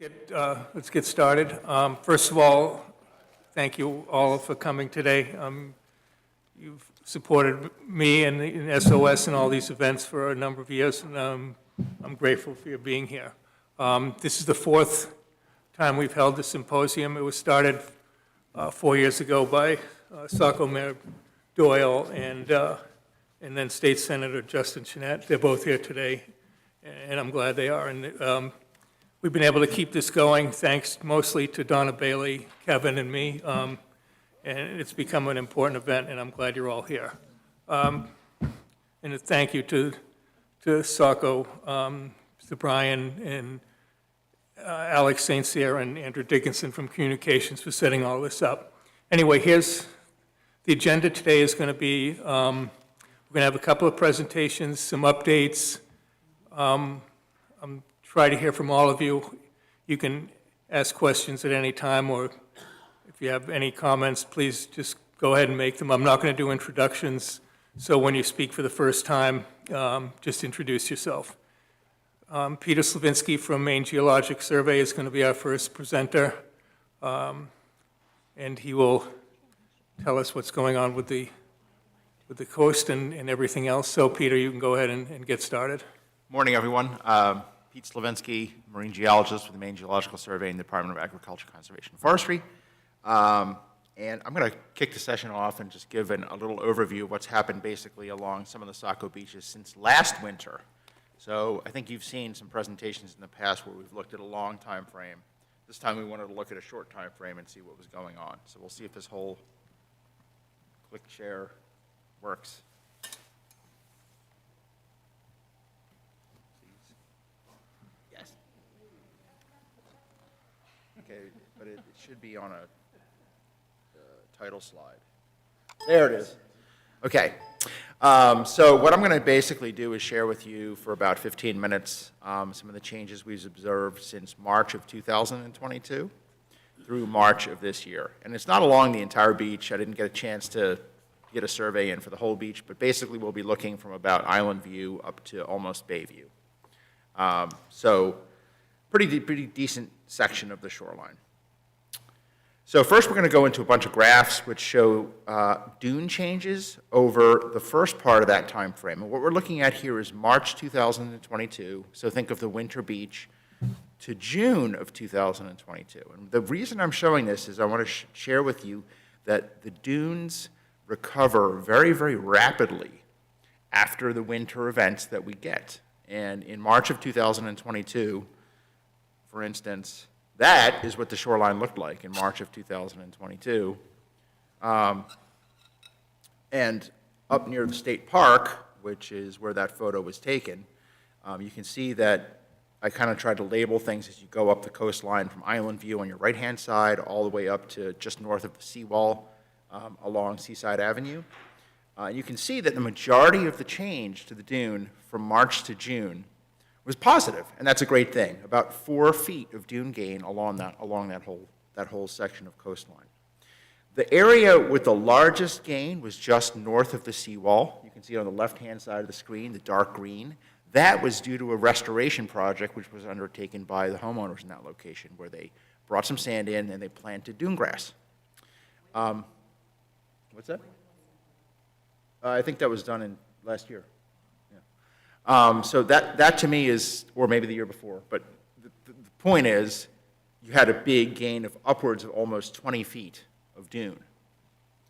Let's get started. First of all, thank you all for coming today. You've supported me and SOS and all these events for a number of years, and I'm grateful for your being here. This is the fourth time we've held the symposium. It was started 4 years ago by Saco Mayor Doyle and then State Senator Justin Chenette. They're both here today, and I'm glad they are. And we've been able to keep this going thanks mostly to Donna Bailey, Kevin, and me, and it's become an important event, and I'm glad you're all here. And a thank you to Saco, to Brian and Alex St. Cyr and Andrew Dickinson from Communications for setting all this up. Anyway, here's the agenda today is going to be, we're going to have a couple of presentations, some updates. Try to hear from all of you. You can ask questions at any time, or if you have any comments, please just go ahead and make them. I'm not going to do introductions, so when you speak for the first time, just introduce yourself. Peter Slavinsky from Maine Geologic Survey is going to be our first presenter, and he will tell us what's going on with the coast and everything else. So, Peter, you can go ahead and get started. Morning, everyone. Pete Slavinsky, marine geologist with the Maine Geological Survey and the Department of Agriculture, Conservation, and Forestry. And I'm going to kick the session off and just give a little overview of what's happened basically along some of the Saco beaches since last winter. So I think you've seen some presentations in the past where we've looked at a long time frame. This time we wanted to look at a short time frame and see what was going on. So we'll see if this whole click share works. Okay, but it should be on a title slide. There it is. Okay. So what I'm going to basically do is share with you for about 15 minutes some of the changes we've observed since March of 2022 through March of this year. And it's not along the entire beach. I didn't get a chance to get a survey in for the whole beach, but basically we'll be looking from about Island View up to almost Bay View. So pretty decent section of the shoreline. So first we're going to go into a bunch of graphs which show dune changes over the first part of that time frame. And what we're looking at here is March 2022, so think of the winter beach, to June of 2022. And the reason I'm showing this is I want to share with you that the dunes recover very, very rapidly after the winter events that we get. And in March of 2022, for instance, that is what the shoreline looked like in March of 2022. And up near the state park, which is where that photo was taken, you can see that I kind of tried to label things as you go up the coastline from Island View on your right-hand side all the way up to just north of the seawall along Seaside Avenue. You can see that the majority of the change to the dune from March to June was positive, and that's a great thing. About 4 feet of dune gain along that whole section of coastline. The area with the largest gain was just north of the seawall. You can see on the left-hand side of the screen, the dark green. That was due to a restoration project which was undertaken by the homeowners in that location, where they brought some sand in and they planted dune grass. What's that? I think that was done in last year. So that to me is, or maybe the year before, but the point is you had a big gain of upwards of almost 20 feet of dune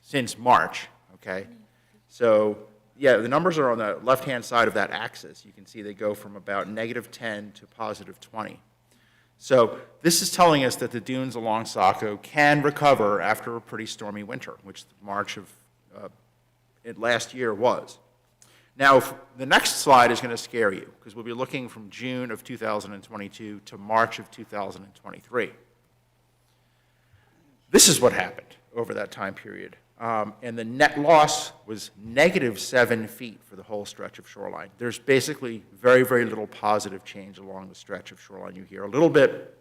since March, okay? So yeah, the numbers are on the left-hand side of that axis. You can see they go from about -10 to +20. So this is telling us that the dunes along Saco can recover after a pretty stormy winter, which March of last year was. Now, the next slide is going to scare you, because we'll be looking from June of 2022 to March of 2023. This is what happened over that time period. And the net loss was -7 feet for the whole stretch of shoreline. There's basically very, very little positive change along the stretch of shoreline. You hear a little bit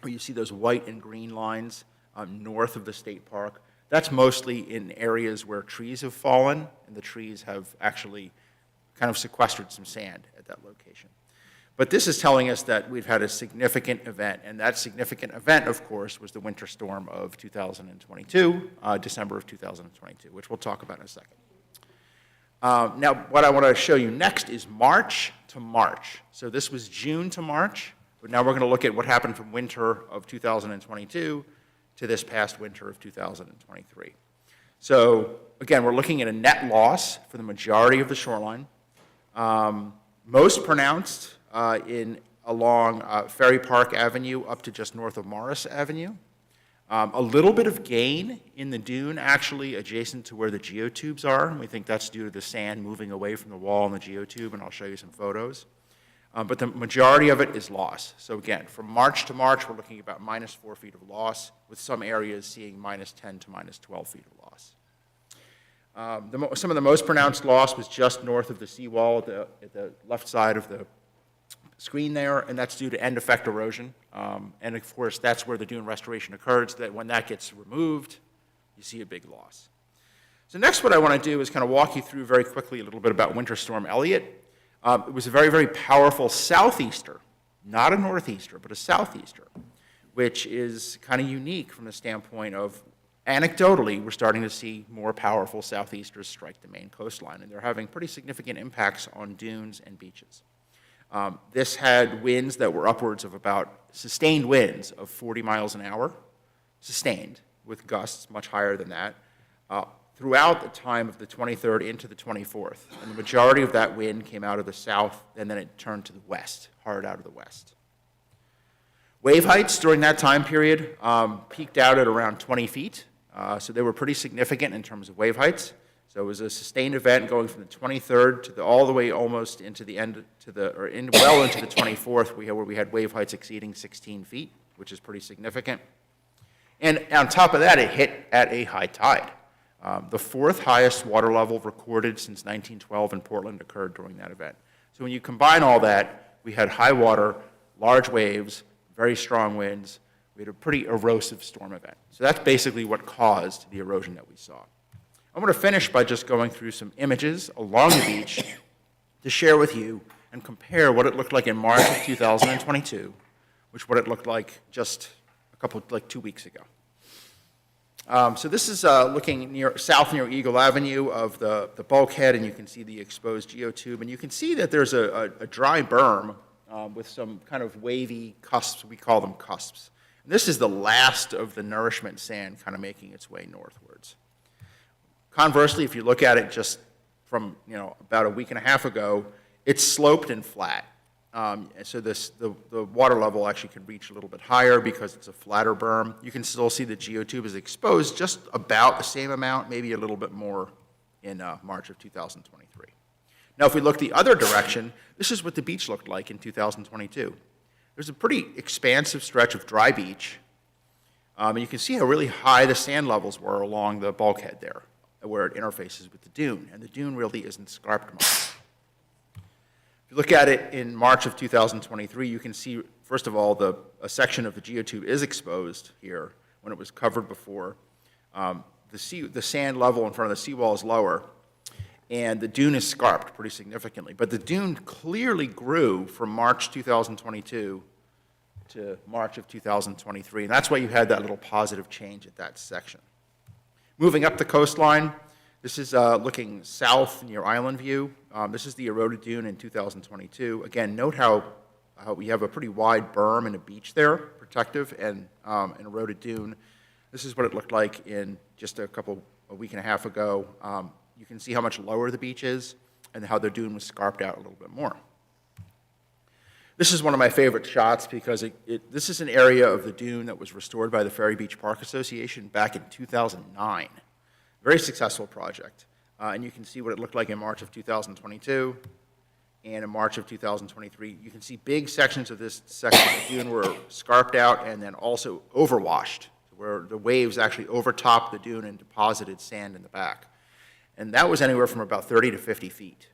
where you see those white and green lines north of the state park. That's mostly in areas where trees have fallen, and the trees have actually kind of sequestered some sand at that location. But this is telling us that we've had a significant event, and that significant event, of course, was the winter storm of 2022, December of 2022, which we'll talk about in a second. Now, what I want to show you next is March to March. So this was June to March, but now we're going to look at what happened from winter of 2022 to this past winter of 2023. So again, we're looking at a net loss for the majority of the shoreline, most pronounced along Ferry Park Avenue up to just north of Morris Avenue. A little bit of gain in the dune, actually, adjacent to where the geotubes are. And we think that's due to the sand moving away from the wall and the geotube, and I'll show you some photos. But the majority of it is loss. So again, from March to March, we're looking at about minus 4 feet of loss, with some areas seeing minus 10 to minus 12 feet of loss. Some of the most pronounced loss was just north of the seawall at the left side of the screen there, and that's due to end effect erosion. And of course, that's where the dune restoration occurs, that when that gets removed, you see a big loss. So next what I want to do is kind of walk you through very quickly a little bit about Winter Storm Elliott. It was a very, very powerful southeaster, not a northeaster, but a southeaster, which is kind of unique from the standpoint of, anecdotally, we're starting to see more powerful southeasters strike the Maine coastline, and they're having pretty significant impacts on dunes and beaches. This had winds that were upwards of sustained winds of 40 miles an hour, sustained, with gusts much higher than that, throughout the time of the 23rd into the 24th. And the majority of that wind came out of the south, and then it turned to the west, hard out of the west. Wave heights during that time period peaked out at around 20 feet, so they were pretty significant in terms of wave heights. So it was a sustained event going from the 23rd to all the way almost into the end, well into the 24th, where we had wave heights exceeding 16 feet, which is pretty significant. And on top of that, it hit at a high tide. The fourth highest water level recorded since 1912 in Portland occurred during that event. So when you combine all that, we had high water, large waves, very strong winds. We had a pretty erosive storm event. So that's basically what caused the erosion that we saw. I'm going to finish by just going through some images along the beach to share with you and compare what it looked like in March of 2022, with what it looked like just 2 weeks ago. So this is looking south near Eagle Avenue of the bulkhead, and you can see the exposed geotube. And you can see that there's a dry berm with some kind of wavy cusps. We call them cusps. And this is the last of the nourishment sand kind of making its way northwards. Conversely, if you look at it just from about a week and a half ago, it's sloped and flat. So the water level actually can reach a little bit higher because it's a flatter berm. You can still see the geotube is exposed just about the same amount, maybe a little bit more in March of 2023. Now, if we look the other direction, this is what the beach looked like in 2022. There's a pretty expansive stretch of dry beach. And you can see how really high the sand levels were along the bulkhead there, where it interfaces with the dune, and the dune really isn't scarped much. If you look at it in March of 2023, you can see, first of all, a section of the geotube is exposed here when it was covered before. The sand level in front of the seawall is lower, and the dune is scarped pretty significantly. But the dune clearly grew from March 2022 to March of 2023, and that's why you had that little positive change at that section. Moving up the coastline, this is looking south near Island View. This is the eroded dune in 2022. Again, note how we have a pretty wide berm and a beach there, protective, and an eroded dune. This is what it looked like in just a week and a half ago. You can see how much lower the beach is and how the dune was scarped out a little bit more. This is one of my favorite shots because this is an area of the dune that was restored by the Ferry Beach Park Association back in 2009. Very successful project. And you can see what it looked like in March of 2022 and in March of 2023. You can see big sections of this section of the dune were scarped out and then also overwashed, where the waves actually overtopped the dune and deposited sand in the back. And that was anywhere from about 30 to 50 feet.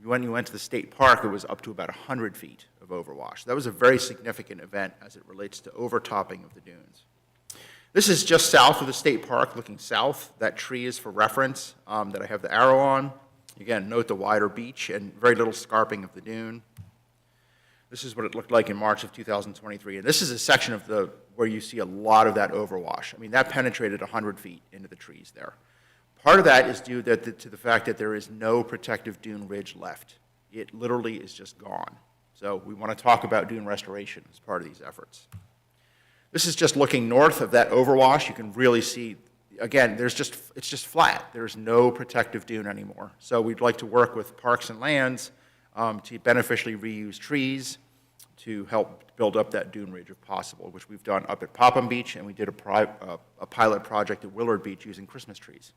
When you went to the state park, it was up to about 100 feet of overwash. That was a very significant event as it relates to overtopping of the dunes. This is just south of the state park, looking south. That tree is for reference that I have the arrow on. Again, note the wider beach and very little scarping of the dune. This is what it looked like in March of 2023. And this is a section of where you see a lot of that overwash. I mean, that penetrated 100 feet into the trees there. Part of that is due to the fact that there is no protective dune ridge left. It literally is just gone. So we want to talk about dune restoration as part of these efforts. This is just looking north of that overwash. You can really see, again, it's just flat. There's no protective dune anymore. So we'd like to work with Parks and Lands to beneficially reuse trees to help build up that dune ridge if possible, which we've done up at Popham Beach, and we did a pilot project at Willard Beach using Christmas trees.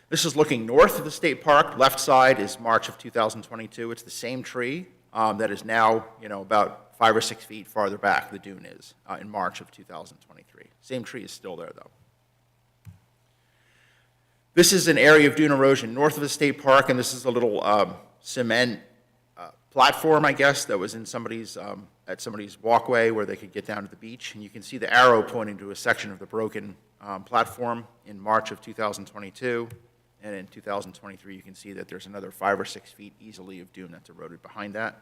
This is looking north of the state park. Left side is March of 2022. It's the same tree that is now, about 5 or 6 feet farther back, the dune is, in March of 2023. Same tree is still there, though. This is an area of dune erosion north of the state park, and this is a little cement platform, I guess, that was in at somebody's walkway where they could get down to the beach. And you can see the arrow pointing to a section of the broken platform in March of 2022. And in 2023, you can see that there's another 5 or 6 feet easily of dune that's eroded behind that.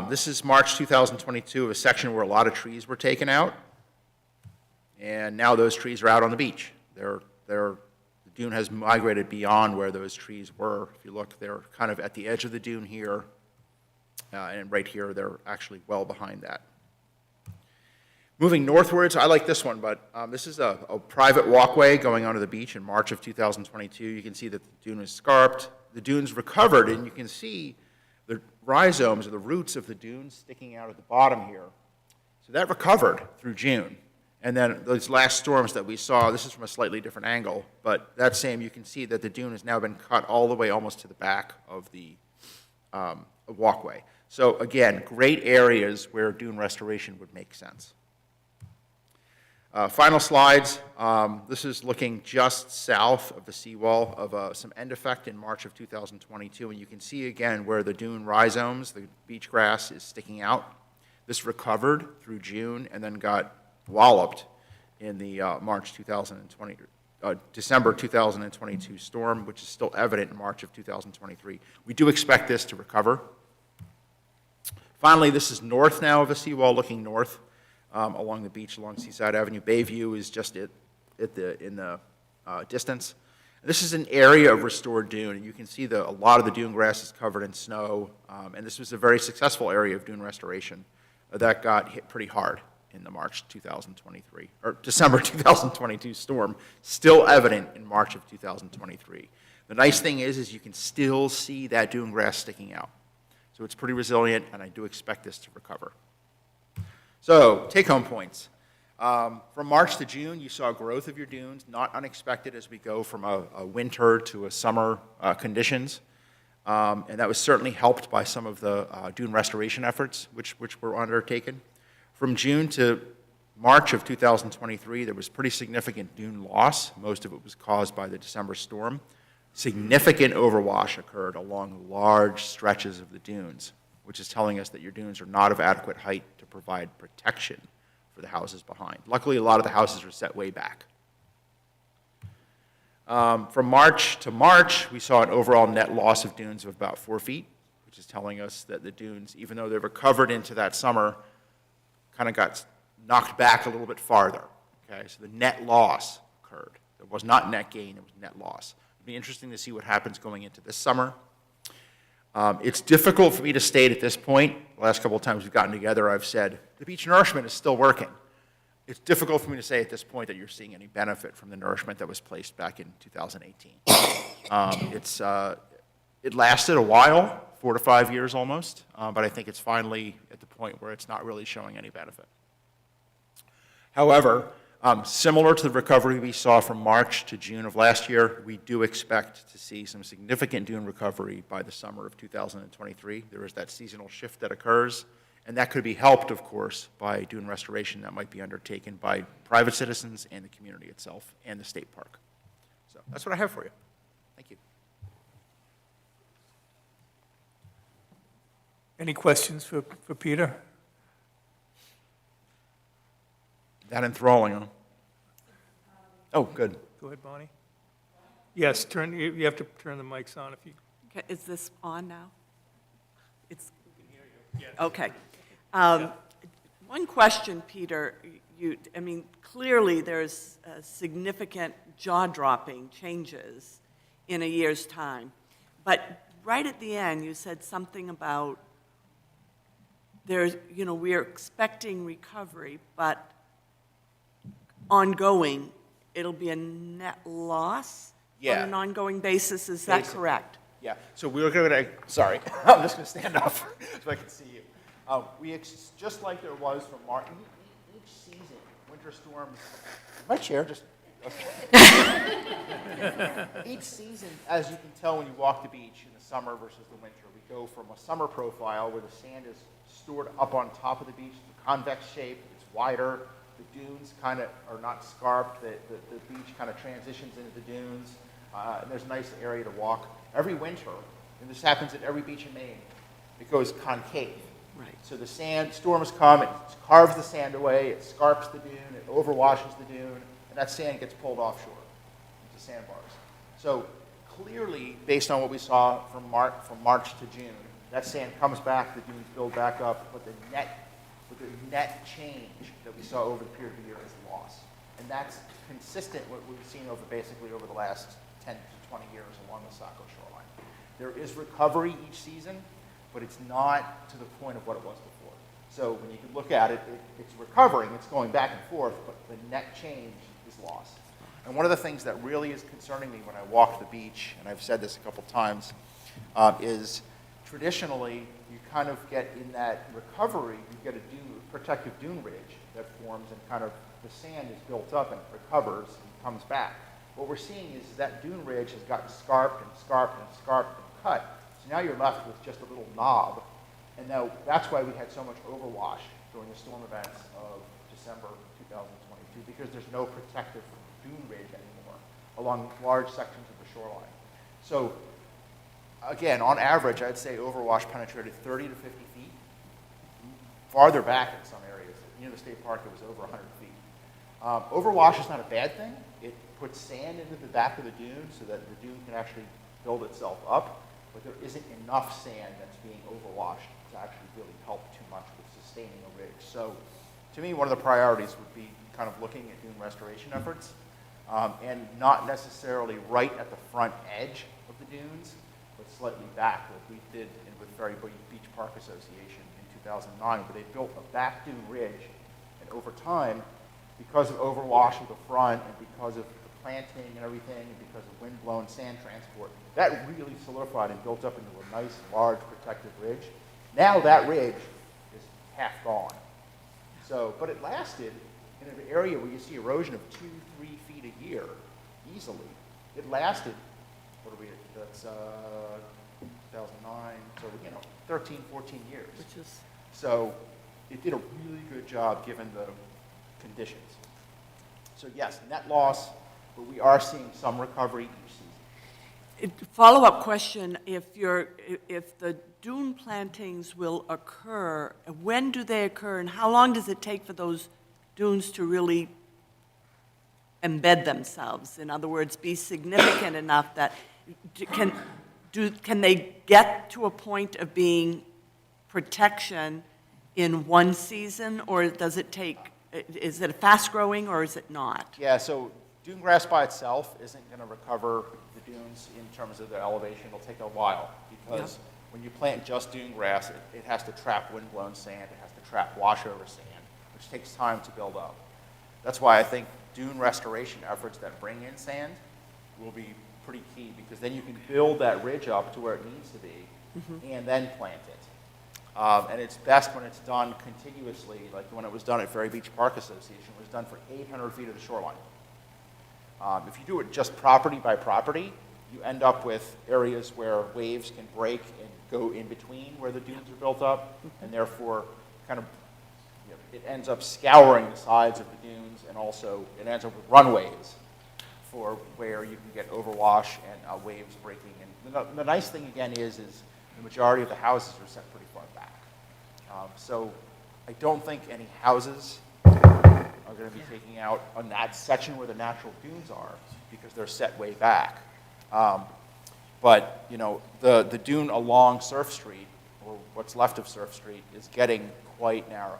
This is March 2022 of a section where a lot of trees were taken out. And now those trees are out on the beach. The dune has migrated beyond where those trees were. If you look, they're kind of at the edge of the dune here. And right here, they're actually well behind that. Moving northwards, I like this one, but this is a private walkway going onto the beach in March of 2022. You can see that the dune is scarped. The dune's recovered, and you can see the rhizomes or the roots of the dune sticking out at the bottom here. So that recovered through June. And then those last storms that we saw, this is from a slightly different angle, but that same, you can see that the dune has now been cut all the way almost to the back of the walkway. So again, great areas where dune restoration would make sense. Final slides. This is looking just south of the seawall of some end effect in March of 2022, and you can see again where the dune rhizomes, the beach grass, is sticking out. This recovered through June and then got walloped in the December 2022 storm, which is still evident in March of 2023. We do expect this to recover. Finally, this is north now of the seawall, looking north along the beach, along Seaside Avenue. Bayview is just in the distance. This is an area of restored dune, and you can see a lot of the dune grass is covered in snow, and this was a very successful area of dune restoration that got hit pretty hard in the March 2023, or December 2022 storm, still evident in March of 2023. The nice thing is you can still see that dune grass sticking out. So it's pretty resilient, and I do expect this to recover. So, take-home points. From March to June, you saw growth of your dunes, not unexpected as we go from a winter to a summer conditions. And that was certainly helped by some of the dune restoration efforts which were undertaken. From June to March of 2023, there was pretty significant dune loss. Most of it was caused by the December storm. Significant overwash occurred along large stretches of the dunes, which is telling us that your dunes are not of adequate height to provide protection for the houses behind. Luckily, a lot of the houses are set way back. From March to March, we saw an overall net loss of dunes of about 4 feet, which is telling us that the dunes, even though they've recovered into that summer, kind of got knocked back a little bit farther. Okay, so the net loss occurred. It was not net gain, it was net loss. It'll be interesting to see what happens going into this summer. It's difficult for me to state at this point. The last couple of times we've gotten together, I've said, the beach nourishment is still working. It's difficult for me to say at this point that you're seeing any benefit from the nourishment that was placed back in 2018. It lasted a while, 4 to 5 years almost, but I think it's finally at the point where it's not really showing any benefit. However, similar to the recovery we saw from March to June of last year, we do expect to see some significant dune recovery by the summer of 2023. There is that seasonal shift that occurs, and that could be helped, of course, by dune restoration that might be undertaken by private citizens and the community itself and the state park. So that's what I have for you. Thank you. Any questions for Peter? That enthralling, huh? Oh, good. Go ahead, Bonnie. Yes, you have to turn the mics on if you Is this on now? It's, Yes. okay. One question, Peter, I mean, clearly there's significant jaw-dropping changes in a year's time. But right at the end, you said something about there's, we're expecting recovery, but ongoing, it'll be a net loss on Yeah. an ongoing basis. Is that Basically. correct? Yeah, so we're going to, sorry, I'm just going to stand up so I can see you. Just like there was for Martin, each season, winter storms, my chair just, okay. Each season, as you can tell when you walk the beach in the summer versus the winter, we go from a summer profile where the sand is stored up on top of the beach, the convex shape, it's wider, the dunes kind of are not scarped, the beach kind of transitions into the dunes, and there's a nice area to walk. Every winter, and this happens at every beach in Maine, it goes concave. Right. So the storms come, it carves the sand away, it scarps the dune, it overwashes the dune, and that sand gets pulled offshore into sandbars. So clearly, based on what we saw from March to June, that sand comes back, the dunes build back up, but the net change that we saw over the period of the year is loss. And that's consistent with what we've seen basically over the last 10 to 20 years along the Saco shoreline. There is recovery each season, but it's not to the point of what it was before. So when you can look at it, it's recovering, it's going back and forth, but the net change is loss. And one of the things that really is concerning me when I walk the beach, and I've said this a couple times, is traditionally you kind of get in that recovery, you get a protective dune ridge that forms and kind of the sand is built up and it recovers and comes back. What we're seeing is that dune ridge has gotten scarped and scarped and scarped and cut. So now you're left with just a little knob. And now that's why we had so much overwash during the storm events of December 2022, because there's no protective dune ridge anymore along large sections of the shoreline. So again, on average, I'd say overwash penetrated 30 to 50 feet. Farther back in some areas, near the state park, it was over 100 feet. Overwash is not a bad thing. It puts sand into the back of the dune so that the dune can actually build itself up, but there isn't enough sand that's being overwashed to actually really help too much with sustaining a ridge. So to me, one of the priorities would be kind of looking at dune restoration efforts, and not necessarily right at the front edge of the dunes, but slightly back, like we did with Ferry Beach Park Association in 2009, where they built a back dune ridge, and over time, because of overwash of the front and because of the planting and everything, and because of wind-blown sand transport, that really solidified and built up into a nice, large, protective ridge. Now that ridge is half gone. So, but it lasted in an area where you see erosion of 2-3 feet a year, easily. It lasted, what are we, that's 2009, so 13, 14 years. Which is, So it did a really good job given the conditions. So yes, net loss, but we are seeing some recovery each season. follow-up question, if the dune plantings will occur, when do they occur, and how long does it take for those dunes to really embed themselves? In other words, be significant enough that, can they get to a point of being protection in one season, or does it take, is it fast-growing or is it not? Yeah, so dune grass by itself isn't going to recover the dunes in terms of their elevation. It'll take a while because when you plant just dune grass, it has to trap wind-blown sand, it has to trap washover sand, which takes time to build up. That's why I think dune restoration efforts that bring in sand will be pretty key, because then you can build that ridge up to where it needs to be and then plant it. And it's best when it's done continuously, like when it was done at Ferry Beach Park Association. It was done for 800 feet of the shoreline. If you do it just property by property, you end up with areas where waves can break and go in between where the dunes are built up, and therefore kind of it ends up scouring the sides of the dunes, and also it ends up with runways for where you can get overwash and waves breaking. And the nice thing again is the majority of the houses are set pretty far back. So I don't think any houses are going to be taking out on that section where the natural dunes are, because they're set way back. But, you know, the dune along Surf Street, or what's left of Surf Street, is getting quite narrow.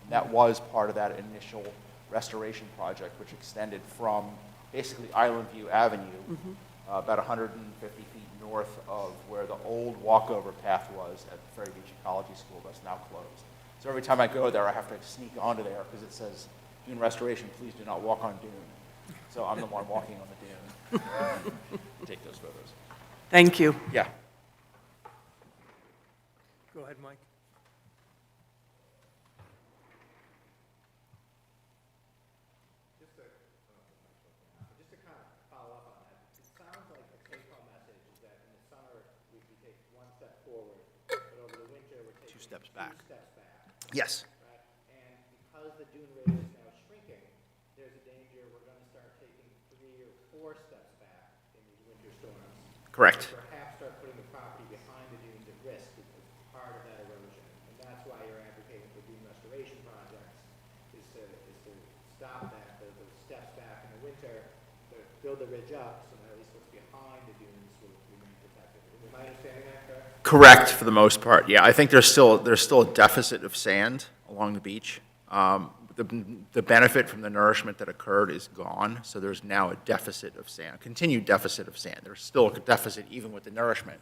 And that was part of that initial restoration project, which extended from basically Island View Avenue, about 150 feet north of where the old walkover path was at Ferry Beach Ecology School that's now closed. So every time I go there, I have to sneak onto there because it says, dune restoration, please do not walk on dune. So I'm the one walking on the dune. Take those photos. Thank you. Yeah. Go ahead, Mike. Just to kind of follow up on that, it sounds like the take-home message is that in the summer, we take one step forward, but over the winter, we're taking 2 steps back. 2 steps back, Yes. right? And because the dune rate is now shrinking, there's a danger we're going to start taking 3 or 4 steps back in these winter storms. Correct. Perhaps start putting the property behind the dunes at risk because part of that erosion. And that's why you're advocating for dune restoration projects, is to stop that, those steps back in the winter, to build the ridge up, so that at least what's behind the dunes will remain protected. Am I understanding that correct? Correct for the most part. Yeah, I think there's still a deficit of sand along the beach. The benefit from the nourishment that occurred is gone, so there's now a deficit of sand, continued deficit of sand. There's still a deficit even with the nourishment,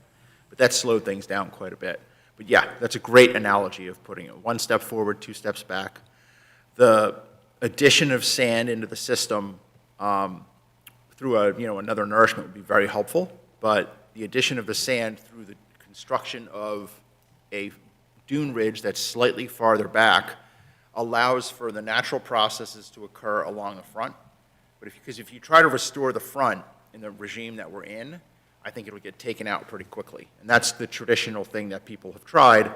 but that slowed things down quite a bit. But yeah, that's a great analogy of putting it 1 step forward, 2 steps back. The addition of sand into the system through another nourishment would be very helpful, but the addition of the sand through the construction of a dune ridge that's slightly farther back allows for the natural processes to occur along the front. Because if you try to restore the front in the regime that we're in, I think it'll get taken out pretty quickly. And that's the traditional thing that people have tried.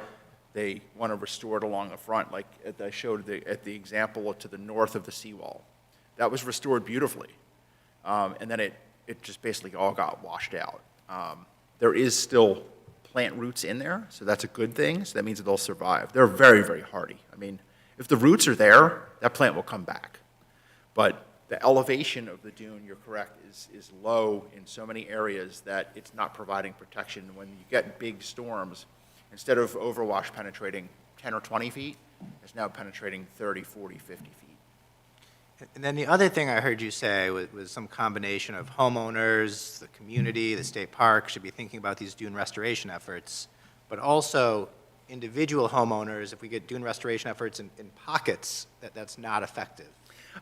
They want to restore it along the front, like I showed at the example to the north of the seawall. That was restored beautifully. And then it just basically all got washed out. There is still plant roots in there, so that's a good thing. So that means that they'll survive. They're very, very hardy. I mean, if the roots are there, that plant will come back. But the elevation of the dune, you're correct, is low in so many areas that it's not providing protection. When you get big storms, instead of overwash penetrating 10 or 20 feet, it's now penetrating 30, 40, 50 feet. And then the other thing I heard you say was some combination of homeowners, the community, the state park should be thinking about these dune restoration efforts, but also individual homeowners, if we get dune restoration efforts in pockets, that's not effective.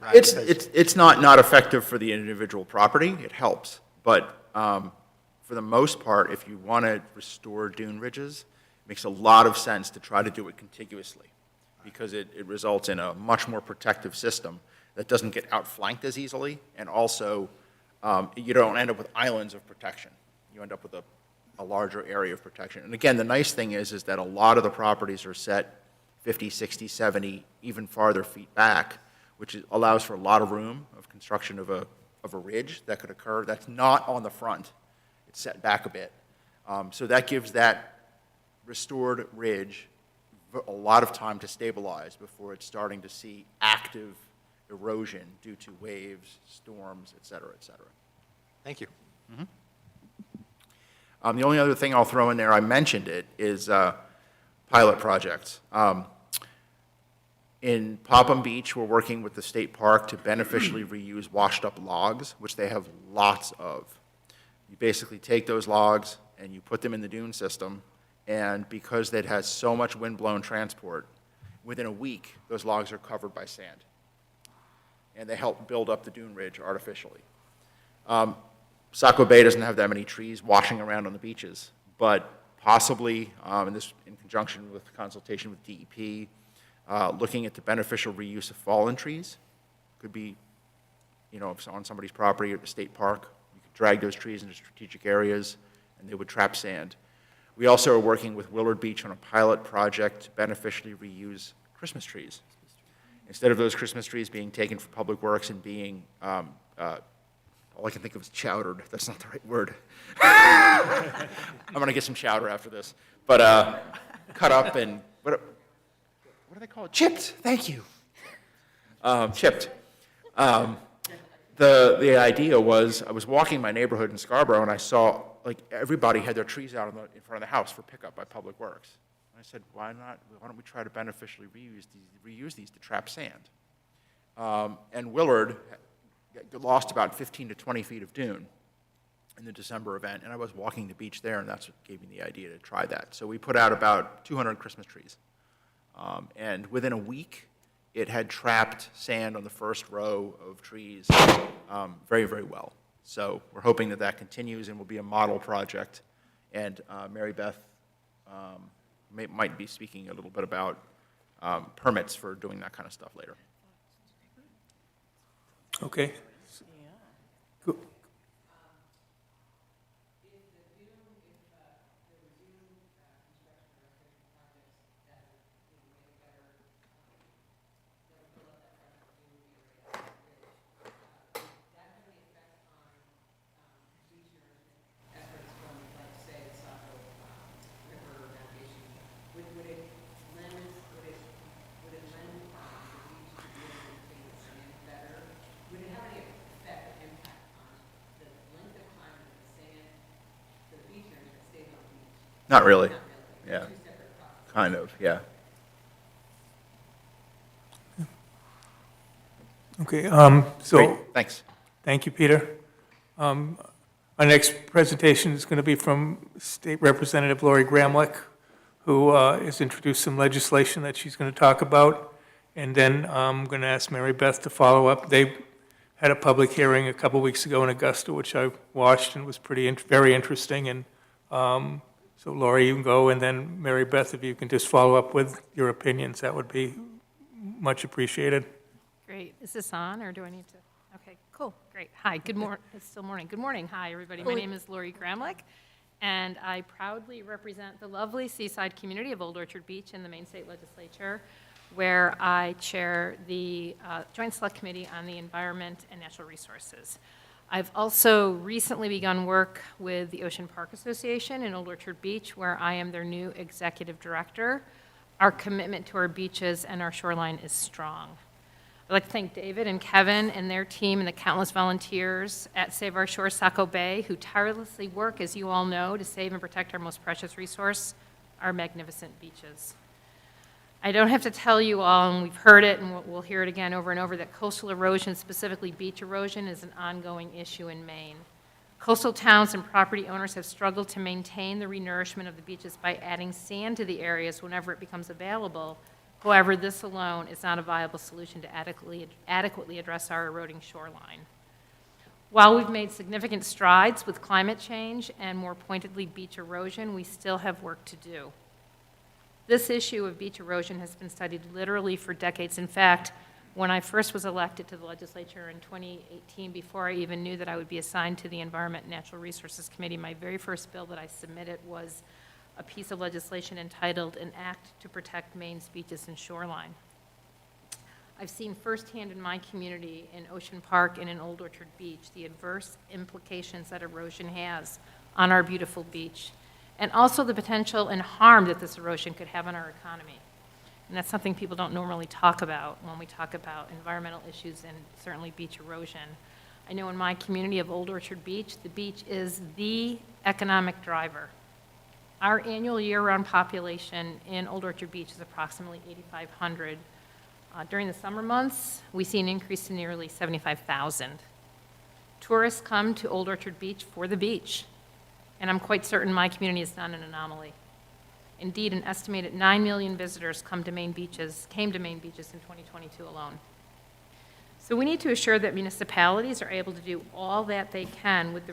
Right? It's not effective for the individual property. It helps. But for the most part, if you want to restore dune ridges, it makes a lot of sense to try to do it contiguously because it results in a much more protective system that doesn't get outflanked as easily, and also you don't end up with islands of protection. You end up with a larger area of protection. And again, the nice thing is that a lot of the properties are set 50, 60, 70, even farther feet back, which allows for a lot of room of construction of a ridge that could occur. That's not on the front. It's set back a bit. So that gives that restored ridge a lot of time to stabilize before it's starting to see active erosion due to waves, storms, et cetera, et cetera. Thank you. The only other thing I'll throw in there, I mentioned it, is pilot projects. In Popham Beach, we're working with the state park to beneficially reuse washed up logs, which they have lots of. You basically take those logs and you put them in the dune system, and because it has so much wind-blown transport, within a week, those logs are covered by sand. And they help build up the dune ridge artificially. Saco Bay doesn't have that many trees washing around on the beaches, but possibly, in conjunction with consultation with DEP, looking at the beneficial reuse of fallen trees. Could be, if it's on somebody's property or the state park, you could drag those trees into strategic areas, and they would trap sand. We also are working with Willard Beach on a pilot project to beneficially reuse Christmas trees. Instead of those Christmas trees being taken for public works and being, all I can think of is chowdered. That's not the right word. I'm going to get some chowder after this. But cut up and, what do they call it? Chipped. Thank you. Chipped. The idea was I was walking my neighborhood in Scarborough and I saw like, everybody had their trees out in front of the house for pickup by Public Works. And I said, why don't we try to beneficially reuse these to trap sand? And Willard lost about 15 to 20 feet of dune in the December event, and I was walking the beach there, and that's what gave me the idea to try that. So we put out about 200 Christmas trees. And within a week, it had trapped sand on the first row of trees very, very well. So we're hoping that that continues and will be a model project. And Mary Beth might be speaking a little bit about permits for doing that kind of stuff later. Okay. Go- efforts from, like, say, the Saco River navigation, would it lend the beach to be able to take the sand better? Would it have any effect or impact on the length of time that the sand, the beach area stays on the beach? Not really. Not really. Yeah. Two separate processes. Kind of, yeah. Okay, Great, so, thanks. thank you, Peter. Our next presentation is going to be from State Representative Lori Gramlich, who has introduced some legislation that she's going to talk about. And then I'm going to ask Mary Beth to follow up. They had a public hearing a couple weeks ago in Augusta, which I watched and was very interesting. And so Lori, you can go, and then Mary Beth, if you can just follow up with your opinions, that would be much appreciated. Great. Is this on, or do I need to? Okay, cool, great. Hi, good morning. It's still morning. Good morning. Hi, everybody. My name is Lori Gramlich, and I proudly represent the lovely seaside community of Old Orchard Beach in the Maine State Legislature, where I chair the Joint Select Committee on the Environment and Natural Resources. I've also recently begun work with the Ocean Park Association in Old Orchard Beach, where I am their new executive director. Our commitment to our beaches and our shoreline is strong. I'd like to thank David and Kevin and their team and the countless volunteers at Save Our Shores Saco Bay who tirelessly work, as you all know, to save and protect our most precious resource, our magnificent beaches. I don't have to tell you all, and we've heard it and we'll hear it again over and over, that coastal erosion, specifically beach erosion, is an ongoing issue in Maine. Coastal towns and property owners have struggled to maintain the renourishment of the beaches by adding sand to the areas whenever it becomes available. However, this alone is not a viable solution to adequately address our eroding shoreline. While we've made significant strides with climate change and more pointedly beach erosion, we still have work to do. This issue of beach erosion has been studied literally for decades. In fact, when I first was elected to the legislature in 2018, before I even knew that I would be assigned to the Environment and Natural Resources Committee, my very first bill that I submitted was a piece of legislation entitled An Act to Protect Maine's Beaches and Shoreline. I've seen firsthand in my community in Ocean Park and in Old Orchard Beach the adverse implications that erosion has on our beautiful beach, and also the potential and harm that this erosion could have on our economy. And that's something people don't normally talk about when we talk about environmental issues and certainly beach erosion. I know in my community of Old Orchard Beach, the beach is the economic driver. Our annual year-round population in Old Orchard Beach is approximately 8,500. During the summer months, we see an increase to nearly 75,000. Tourists come to Old Orchard Beach for the beach, and I'm quite certain my community is not an anomaly. Indeed, an estimated 9 million visitors came to Maine beaches in 2022 alone. So we need to assure that municipalities are able to do all that they can with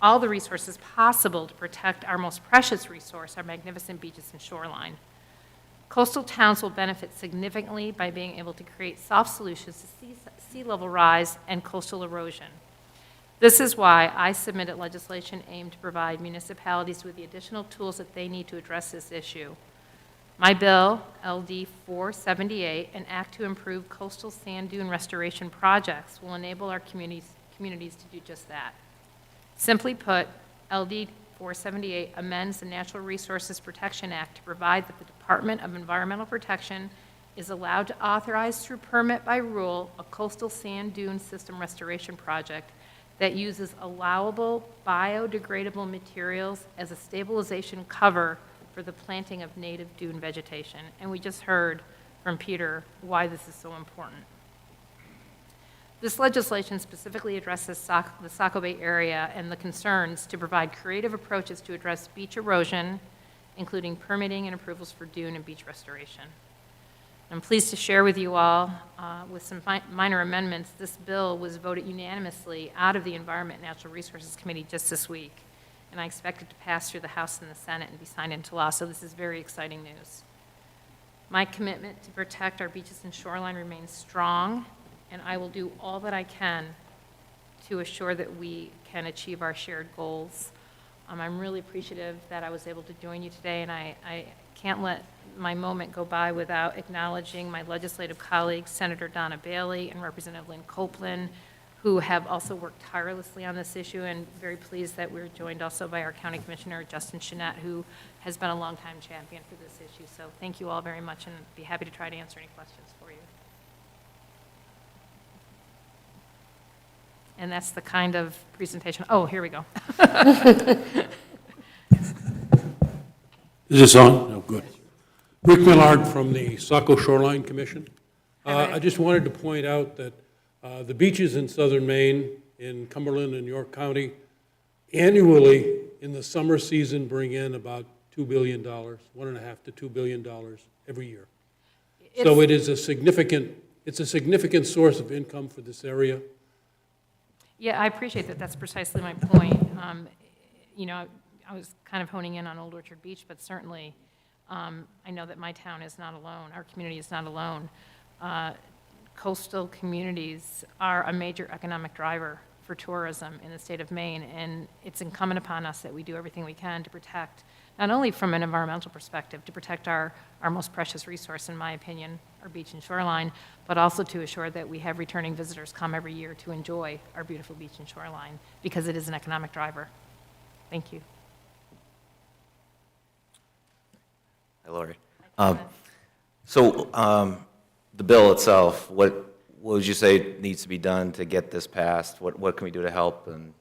all the resources possible to protect our most precious resource, our magnificent beaches and shoreline. Coastal towns will benefit significantly by being able to create soft solutions to sea level rise and coastal erosion. This is why I submitted legislation aimed to provide municipalities with the additional tools that they need to address this issue. My bill, LD 478, an act to improve coastal sand dune restoration projects, will enable our communities to do just that. Simply put, LD 478 amends the Natural Resources Protection Act to provide that the Department of Environmental Protection is allowed to authorize through permit by rule a coastal sand dune system restoration project that uses allowable biodegradable materials as a stabilization cover for the planting of native dune vegetation. And we just heard from Peter why this is so important. This legislation specifically addresses the Saco Bay area and the concerns to provide creative approaches to address beach erosion, including permitting and approvals for dune and beach restoration. I'm pleased to share with you all, with some minor amendments, this bill was voted unanimously out of the Environment and Natural Resources Committee just this week, and I expect it to pass through the House and the Senate and be signed into law, so this is very exciting news. My commitment to protect our beaches and shoreline remains strong, and I will do all that I can to assure that we can achieve our shared goals. I'm really appreciative that I was able to join you today, and I can't let my moment go by without acknowledging my legislative colleagues, Senator Donna Bailey and Representative Lynn Copeland, who have also worked tirelessly on this issue, and very pleased that we're joined also by our County Commissioner, Justin Chenette, who has been a longtime champion for this issue. So thank you all very much, and be happy to try to answer any questions for you. And that's the kind of presentation, oh, here we go. Is this on? No, good. Rick Millard from the Saco Shoreline Commission. I just wanted to point out that the beaches in southern Maine, in Cumberland and York County, annually in the summer season bring in about $2 billion, $1.5 to $2 billion every year. So it is a significant source of income for this area. Yeah, I appreciate that. That's precisely my point. You know, I was kind of honing in on Old Orchard Beach, but certainly I know that my town is not alone. Our community is not alone. Coastal communities are a major economic driver for tourism in the state of Maine, and it's incumbent upon us that we do everything we can to protect, not only from an environmental perspective, to protect our most precious resource, in my opinion, our beach and shoreline, but also to assure that we have returning visitors come every year to enjoy our beautiful beach and shoreline, because it is an economic driver. Thank you. Hi, Lori. So the bill itself, what would you say needs to be done to get this passed? What can we do to help, and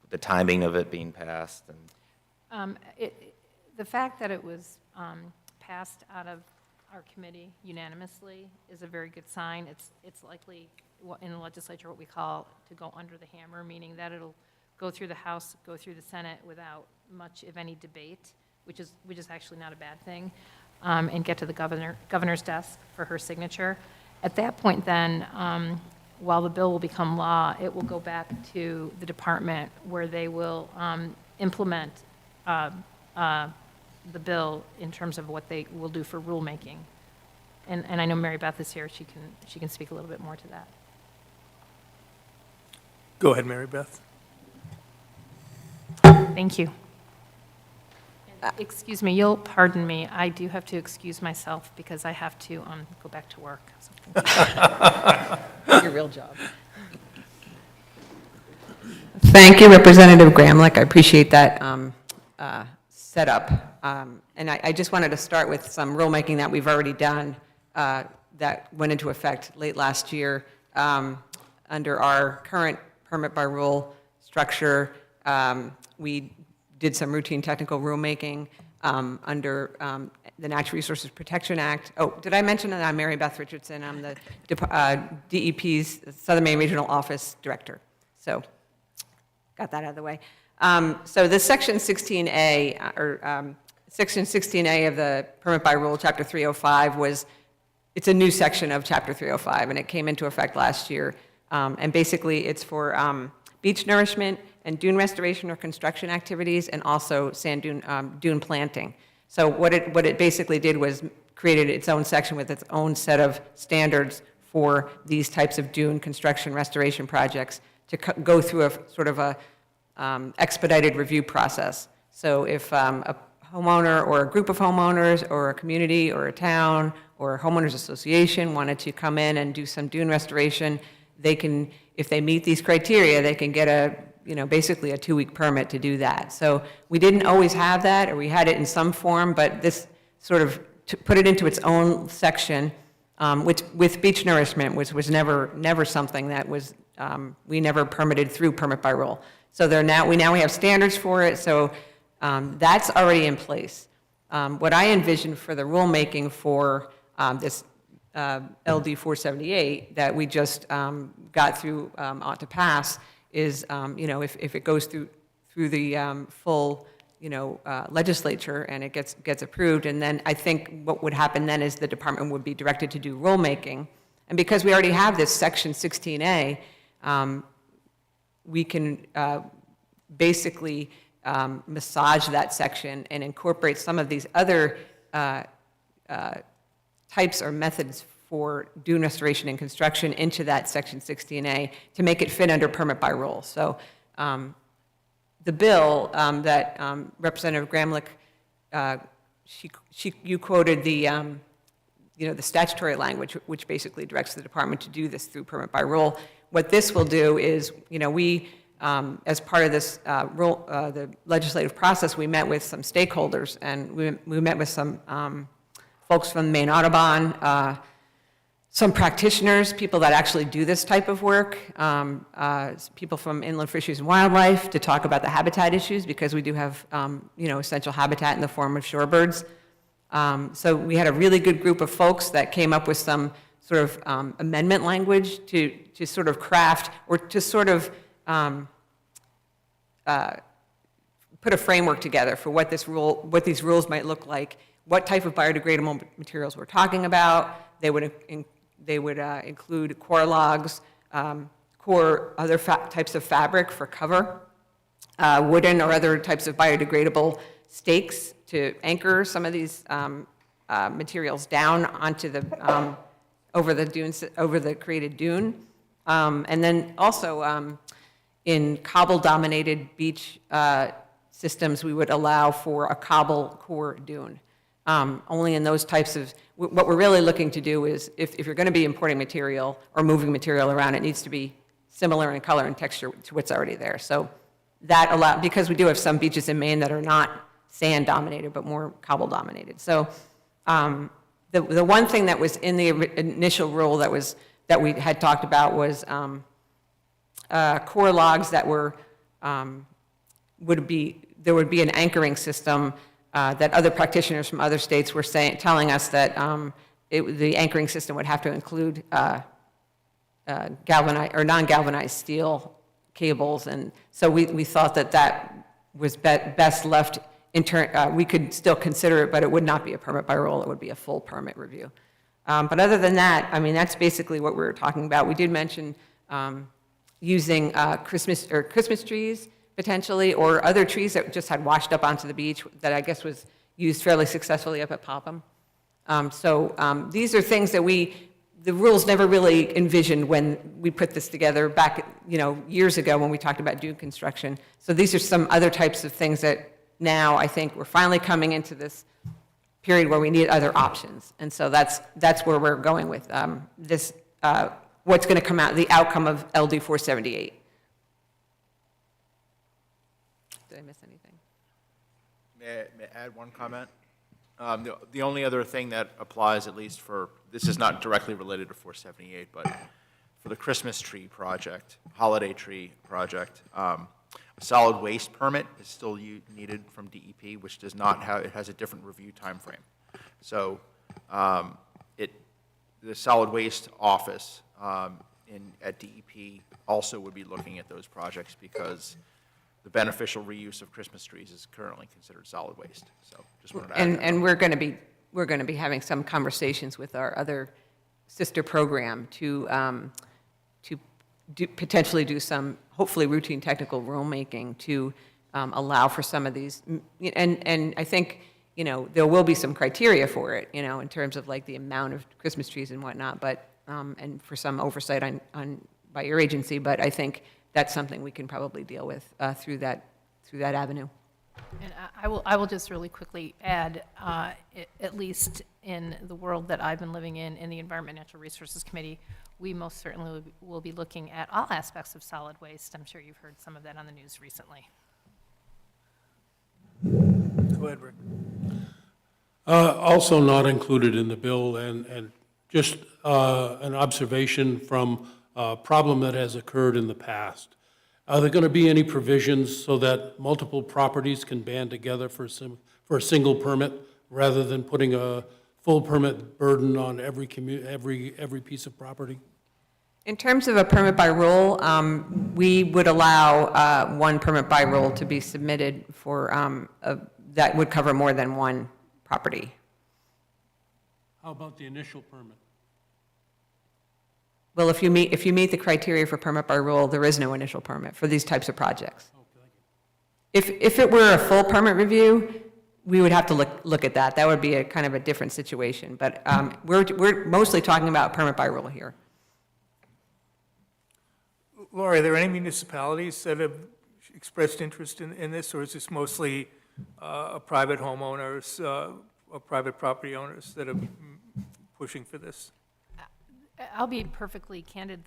the timing of it being passed? And The fact that it was passed out of our committee unanimously is a very good sign. It's likely in the legislature what we call to go under the hammer, meaning that it'll go through the House, go through the Senate without much, if any, debate, which is actually not a bad thing, and get to the governor's desk for her signature. At that point then, while the bill will become law, it will go back to the department where they will implement the bill in terms of what they will do for rulemaking. And I know Mary Beth is here. She can speak a little bit more to that. Go ahead, Mary Beth. Thank you. Excuse me, you'll pardon me. I do have to excuse myself because I have to go back to work. Your real job. Thank you, Representative Gramlich. I appreciate that setup. And I just wanted to start with some rulemaking that we've already done that went into effect late last year. Under our current permit by rule structure, we did some routine technical rulemaking under the Natural Resources Protection Act. Oh, did I mention that I'm Mary Beth Richardson? I'm the DEP's Southern Maine Regional Office Director. So, got that out of the way. So the Section 16A, or Section 16A of the Permit by Rule, Chapter 305 it's a new section of Chapter 305, and it came into effect last year. And basically, it's for beach nourishment and dune restoration or construction activities, and also sand dune planting. So what it basically did was created its own section with its own set of standards for these types of dune construction restoration projects to go through a sort of a expedited review process. So if a homeowner or a group of homeowners or a community or a town or a homeowners association wanted to come in and do some dune restoration, they can, if they meet these criteria, they can get basically a 2-week permit to do that. So we didn't always have that, or we had it in some form, but this sort of put it into its own section, with beach nourishment, which was never something that was we never permitted through permit by rule. So we now have standards for it, so that's already in place. What I envision for the rulemaking for this LD 478 that we just got through ought to pass is, if it goes through the full, legislature and it gets approved, and then I think what would happen then is the department would be directed to do rulemaking. And because we already have this section 16A, we can basically massage that section and incorporate some of these other types or methods for dune restoration and construction into that section 16A to make it fit under permit by rule. So the bill that Representative Gramlich, you quoted the statutory language, which basically directs the department to do this through permit by rule. What this will do is, we, as part of this the legislative process, we met with some stakeholders, and we met with some folks from the Maine Audubon, some practitioners, people that actually do this type of work, people from Inland Fisheries and Wildlife to talk about the habitat issues, because we do have, essential habitat in the form of shorebirds. So we had a really good group of folks that came up with some sort of amendment language to sort of craft or to sort of put a framework together for what these rules might look like, what type of biodegradable materials we're talking about. They would include core logs, other types of fabric for cover, wooden or other types of biodegradable stakes to anchor some of these materials down onto the over the created dune, and then also in cobble-dominated beach systems, we would allow for a cobble core dune. Only in those types of, what we're really looking to do is, if you're going to be importing material or moving material around, it needs to be similar in color and texture to what's already there. So that because we do have some beaches in Maine that are not sand dominated, but more cobble dominated. So the one thing that was in the initial rule that we had talked about was core logs that there would be an anchoring system that other practitioners from other states were telling us that the anchoring system would have to include galvanized or non-galvanized steel cables, and so we thought that was best left we could still consider it, but it would not be a permit by rule. It would be a full permit review. But other than that, I mean, that's basically what we were talking about. We did mention using Christmas trees potentially, or other trees that just had washed up onto the beach that I guess was used fairly successfully up at Popham. These are things that the rules never really envisioned when we put this together back, years ago when we talked about dune construction. So these are some other types of things that now I think we're finally coming into this period where we need other options. And so that's where we're going with this, what's going to come out, the outcome of LD 478. Did I miss anything? May I add one comment? The only other thing that applies, at least for, this is not directly related to 478, but for the Christmas tree project, holiday tree project, a solid waste permit is still needed from DEP, which does not have, it has a different review timeframe. So the solid waste office at DEP also would be looking at those projects, because the beneficial reuse of Christmas trees is currently considered solid waste. So just wanted to add that. And we're going to be having some conversations with our other sister program to potentially do some, hopefully, routine technical rulemaking to allow for some of these. And I think, there will be some criteria for it, in terms of like the amount of Christmas trees and whatnot, but, and for some oversight by your agency, but I think that's something we can probably deal with through that avenue. And I will just really quickly add, at least in the world that I've been living in the Environment and Natural Resources Committee, we most certainly will be looking at all aspects of solid waste. I'm sure you've heard some of that on the news recently. Go ahead, Rick. Also not included in the bill, and just an observation from problem that has occurred in the past. Are there going to be any provisions so that multiple properties can band together for a single permit, rather than putting a full permit burden on every piece of property? In terms of a permit by rule, we would allow one permit by rule to be submitted for, that would cover more than one property. How about the initial permit? Well, if you meet the criteria for permit by rule, there is no initial permit for these types of projects. If it were a full permit review, we would have to look at that. That would be a kind of a different situation. But we're mostly talking about permit by rule here. Laurie, are there any municipalities that have expressed interest in this, or is this mostly private homeowners or private property owners that are pushing for this? I'll be perfectly candid.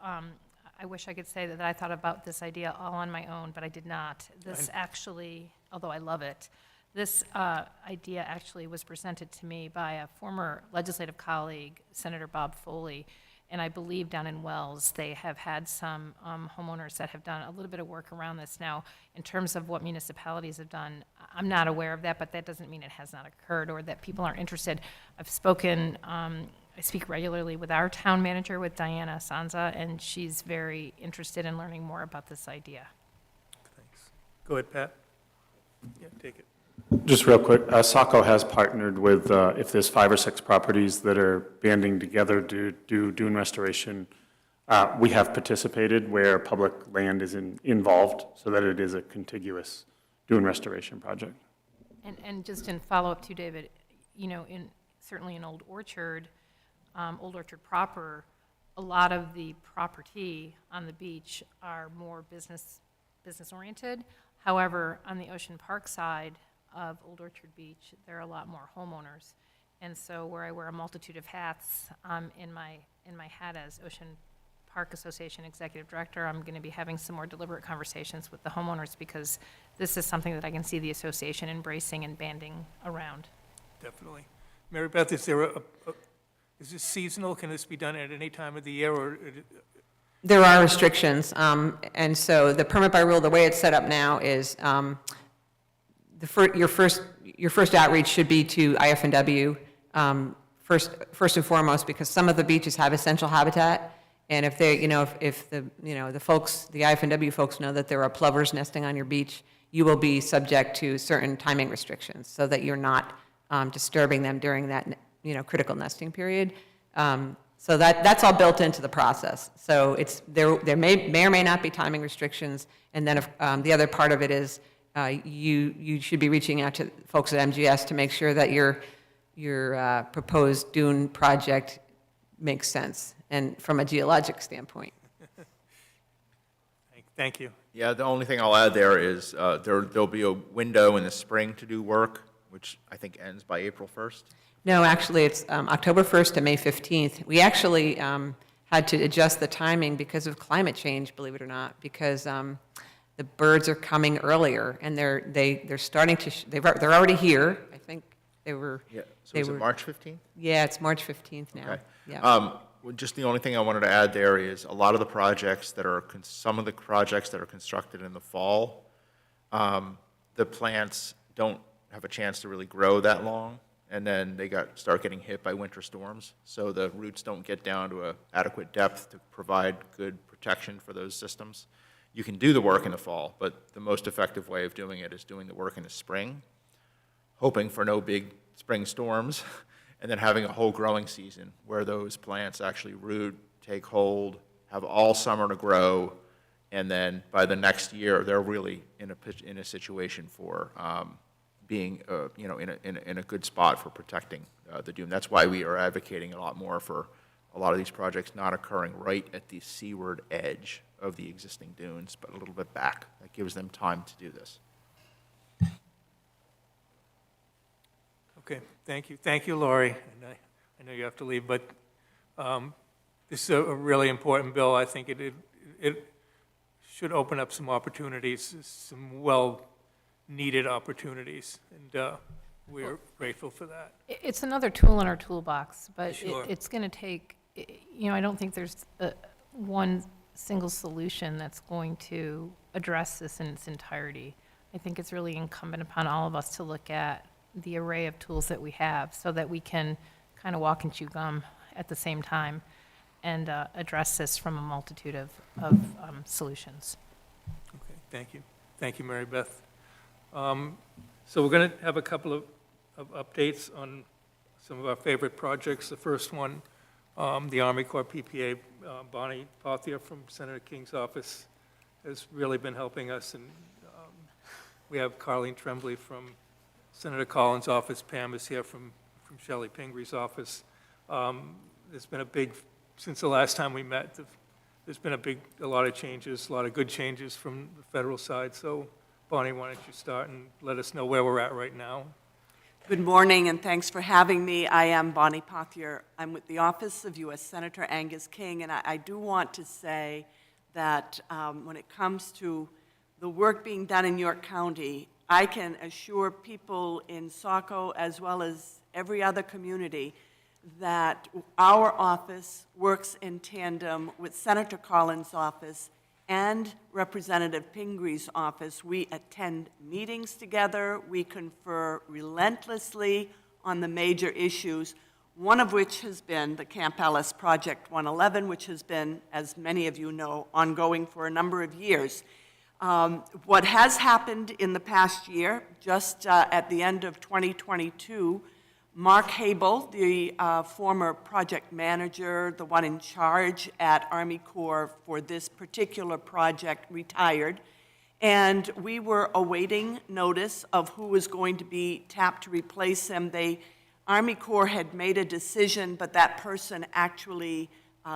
I wish I could say that I thought about this idea all on my own, but I did not. This actually, although I love it, this idea actually was presented to me by a former legislative colleague, Senator Bob Foley, and I believe down in Wells, they have had some homeowners that have done a little bit of work around this. Now, in terms of what municipalities have done, I'm not aware of that, but that doesn't mean it has not occurred or that people aren't interested. I've spoken, I speak regularly with our town manager, with Diana Sanza, and she's very interested in learning more about this idea. Thanks. Go ahead, Pat. Yeah, take it. Just real quick, Saco has partnered with, if there's 5 or 6 properties that are banding together to do dune restoration, we have participated where public land is involved so that it is a contiguous dune restoration project. And just in follow-up to David, certainly in Old Orchard proper, a lot of the property on the beach are more business-oriented. However, on the Ocean Park side of Old Orchard Beach, there are a lot more homeowners. And so where I wear a multitude of hats, in my hat as Ocean Park Association Executive Director, I'm going to be having some more deliberate conversations with the homeowners, because this is something that I can see the association embracing and banding around. Definitely. Mary Beth, is this seasonal? Can this be done at any time of the year, or? There are restrictions, and so the permit by rule, the way it's set up now is your first outreach should be to IF&W first and foremost, because some of the beaches have essential habitat, and if they, if the folks, the IF&W folks know that there are plovers nesting on your beach, you will be subject to certain timing restrictions so that you're not disturbing them during that critical nesting period. So that's all built into the process. So there may or may not be timing restrictions, and then the other part of it is you should be reaching out to folks at MGS to make sure that your proposed dune project makes sense, and from a geologic standpoint. Thank you. Yeah, the only thing I'll add there is there'll be a window in the spring to do work, which I think ends by April 1st. No, actually, it's October 1st to May 15th. We actually had to adjust the timing because of climate change, believe it or not, because the birds are coming earlier, and they're starting to, they're already here. I think they were. Yeah, so is it March 15th? Yeah, it's March 15th now. Okay. Yeah. Well, just the only thing I wanted to add there is a lot of the projects that are, some of the projects that are constructed in the fall, the plants don't have a chance to really grow that long, and then they start getting hit by winter storms, so the roots don't get down to an adequate depth to provide good protection for those systems. You can do the work in the fall, but the most effective way of doing it is doing the work in the spring, hoping for no big spring storms, and then having a whole growing season where those plants actually root, take hold, have all summer to grow, and then by the next year, they're really in a situation for being, in a good spot for protecting the dune. That's why we are advocating a lot more for a lot of these projects not occurring right at the seaward edge of the existing dunes, but a little bit back. That gives them time to do this. Okay, thank you. Thank you, Laurie. And I know you have to leave, but this is a really important bill. I think it should open up some opportunities, some well-needed opportunities, and we're grateful for that. It's another tool in our toolbox, but Sure. it's going to take, I don't think there's one single solution that's going to address this in its entirety. I think it's really incumbent upon all of us to look at the array of tools that we have so that we can kind of walk and chew gum at the same time and address this from a multitude of solutions. Okay, thank you. Thank you, Mary Beth. So we're going to have a couple of updates on some of our favorite projects. The first one, the Army Corps PPA, Bonnie Pothier from Senator King's office has really been helping us, and we have Carleen Tremblay from Senator Collins' office. Pam is here from Shelley Pingree's office. There's been a big, since the last time we met, there's been a lot of changes, a lot of good changes from the federal side. So Bonnie, why don't you start and let us know where we're at right now? Good morning, and thanks for having me. I am Bonnie Pothier. I'm with the Office of U.S. Senator Angus King, and I do want to say that when it comes to the work being done in York County, I can assure people in Saco, as well as every other community, that our office works in tandem with Senator Collins' office and Representative Pingree's office. We attend meetings together. We confer relentlessly on the major issues, one of which has been the Camp Ellis Project 111, which has been, as many of you know, ongoing for a number of years. What has happened in the past year, just at the end of 2022, Mark Habel, the former project manager, the one in charge at Army Corps for this particular project, retired. And we were awaiting notice of who was going to be tapped to replace him. Army Corps had made a decision, but that person actually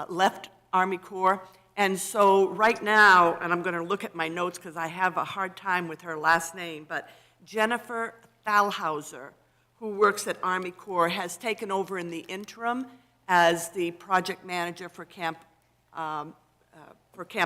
left Army Corps. And so right now, and I'm going to look at my notes because I have a hard time with her last name, but Jennifer Thalhauser, who works at Army Corps, has taken over in the interim as the project manager for Camp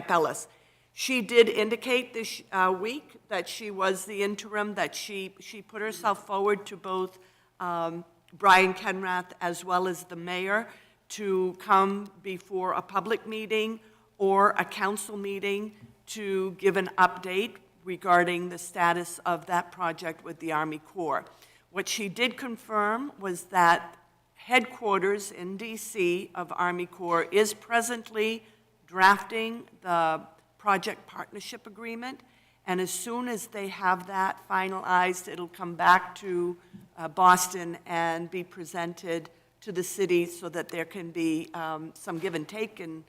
Ellis. She did indicate this week that she was the interim, that she put herself forward to both Brian Kenrath as well as the mayor to come before a public meeting or a council meeting to give an update regarding the status of that project with the Army Corps. What she did confirm was that headquarters in D.C. of Army Corps is presently drafting the project partnership agreement, and as soon as they have that finalized, it'll come back to Boston and be presented to the city so that there can be some give and take and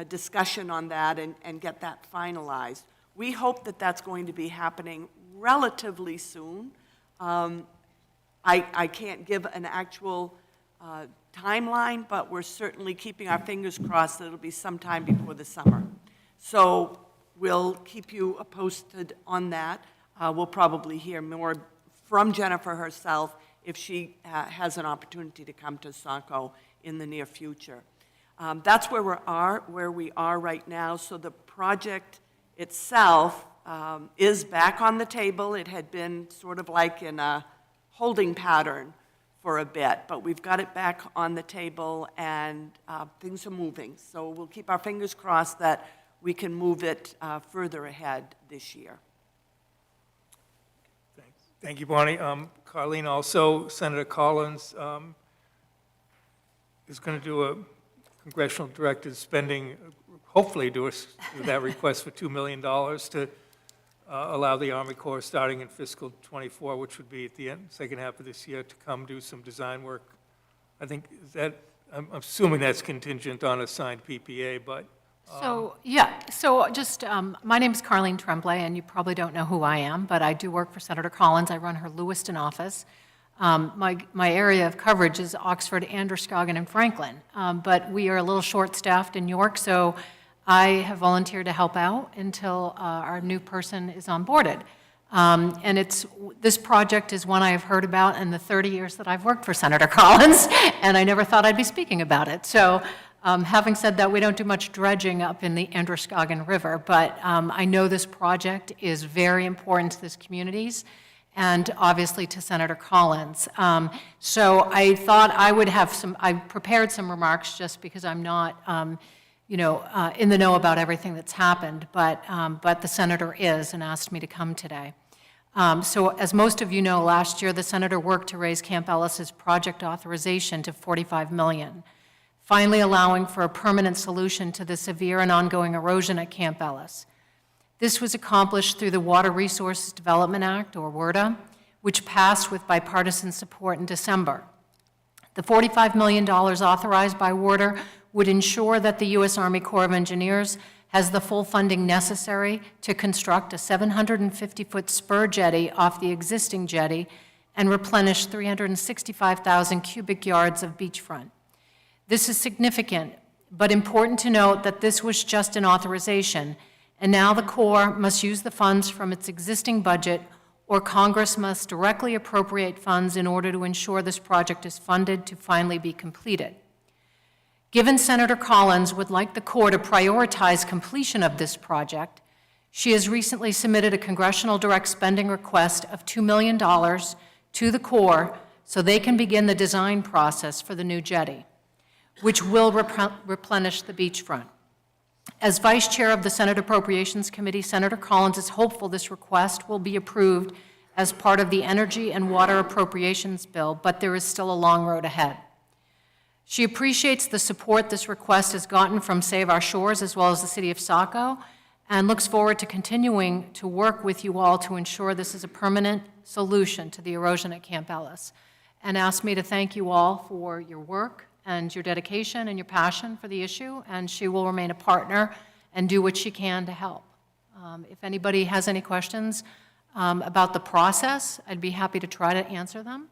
discussion on that and get that finalized. We hope that that's going to be happening relatively soon. I can't give an actual timeline, but we're certainly keeping our fingers crossed that it'll be sometime before the summer. So we'll keep you posted on that. We'll probably hear more from Jennifer herself if she has an opportunity to come to Saco in the near future. That's where we are right now. So the project itself is back on the table. It had been sort of like in a holding pattern for a bit, but we've got it back on the table, and things are moving. So we'll keep our fingers crossed that we can move it further ahead this year. Thank you, Bonnie. Carleen, also, Senator Collins is going to do a congressional directed spending, hopefully do that request for $2 million to allow the Army Corps, starting in fiscal *24, which would be at the second half of this year, to come do some design work. I think I'm assuming that's contingent on a signed PPA, but. My name is Carleen Tremblay, and you probably don't know who I am, but I do work for Senator Collins. I run her Lewiston office. My area of coverage is Oxford, Androscoggin, and Franklin, but we are a little short-staffed in York, so I have volunteered to help out until our new person is onboarded. And this project is one I have heard about in the 30 years that I've worked for Senator Collins, and I never thought I'd be speaking about it. So having said that, we don't do much dredging up in the Androscoggin River, but I know this project is very important to this communities and obviously to Senator Collins. So I thought I would have I prepared some remarks just because I'm not in the know about everything that's happened, but the senator is and asked me to come today. So as most of you know, last year the senator worked to raise Camp Ellis's project authorization to $45 million, finally allowing for a permanent solution to the severe and ongoing erosion at Camp Ellis. This was accomplished through the Water Resources Development Act, or WRDA, which passed with bipartisan support in December. The $45 million authorized by WRDA would ensure that the U.S. Army Corps of Engineers has the full funding necessary to construct a 750-foot spur jetty off the existing jetty and replenish 365,000 cubic yards of beachfront. This is significant, but important to note that this was just an authorization, and now the Corps must use the funds from its existing budget, or Congress must directly appropriate funds in order to ensure this project is funded to finally be completed. Given Senator Collins would like the Corps to prioritize completion of this project, she has recently submitted a congressional direct spending request of $2 million to the Corps so they can begin the design process for the new jetty, which will replenish the beachfront. As Vice Chair of the Senate Appropriations Committee, Senator Collins is hopeful this request will be approved as part of the Energy and Water Appropriations Bill, but there is still a long road ahead. She appreciates the support this request has gotten from Save Our Shores as well as the City of Saco, and looks forward to continuing to work with you all to ensure this is a permanent solution to the erosion at Camp Ellis, and asked me to thank you all for your work and your dedication and your passion for the issue, and she will remain a partner and do what she can to help. If anybody has any questions about the process, I'd be happy to try to answer them.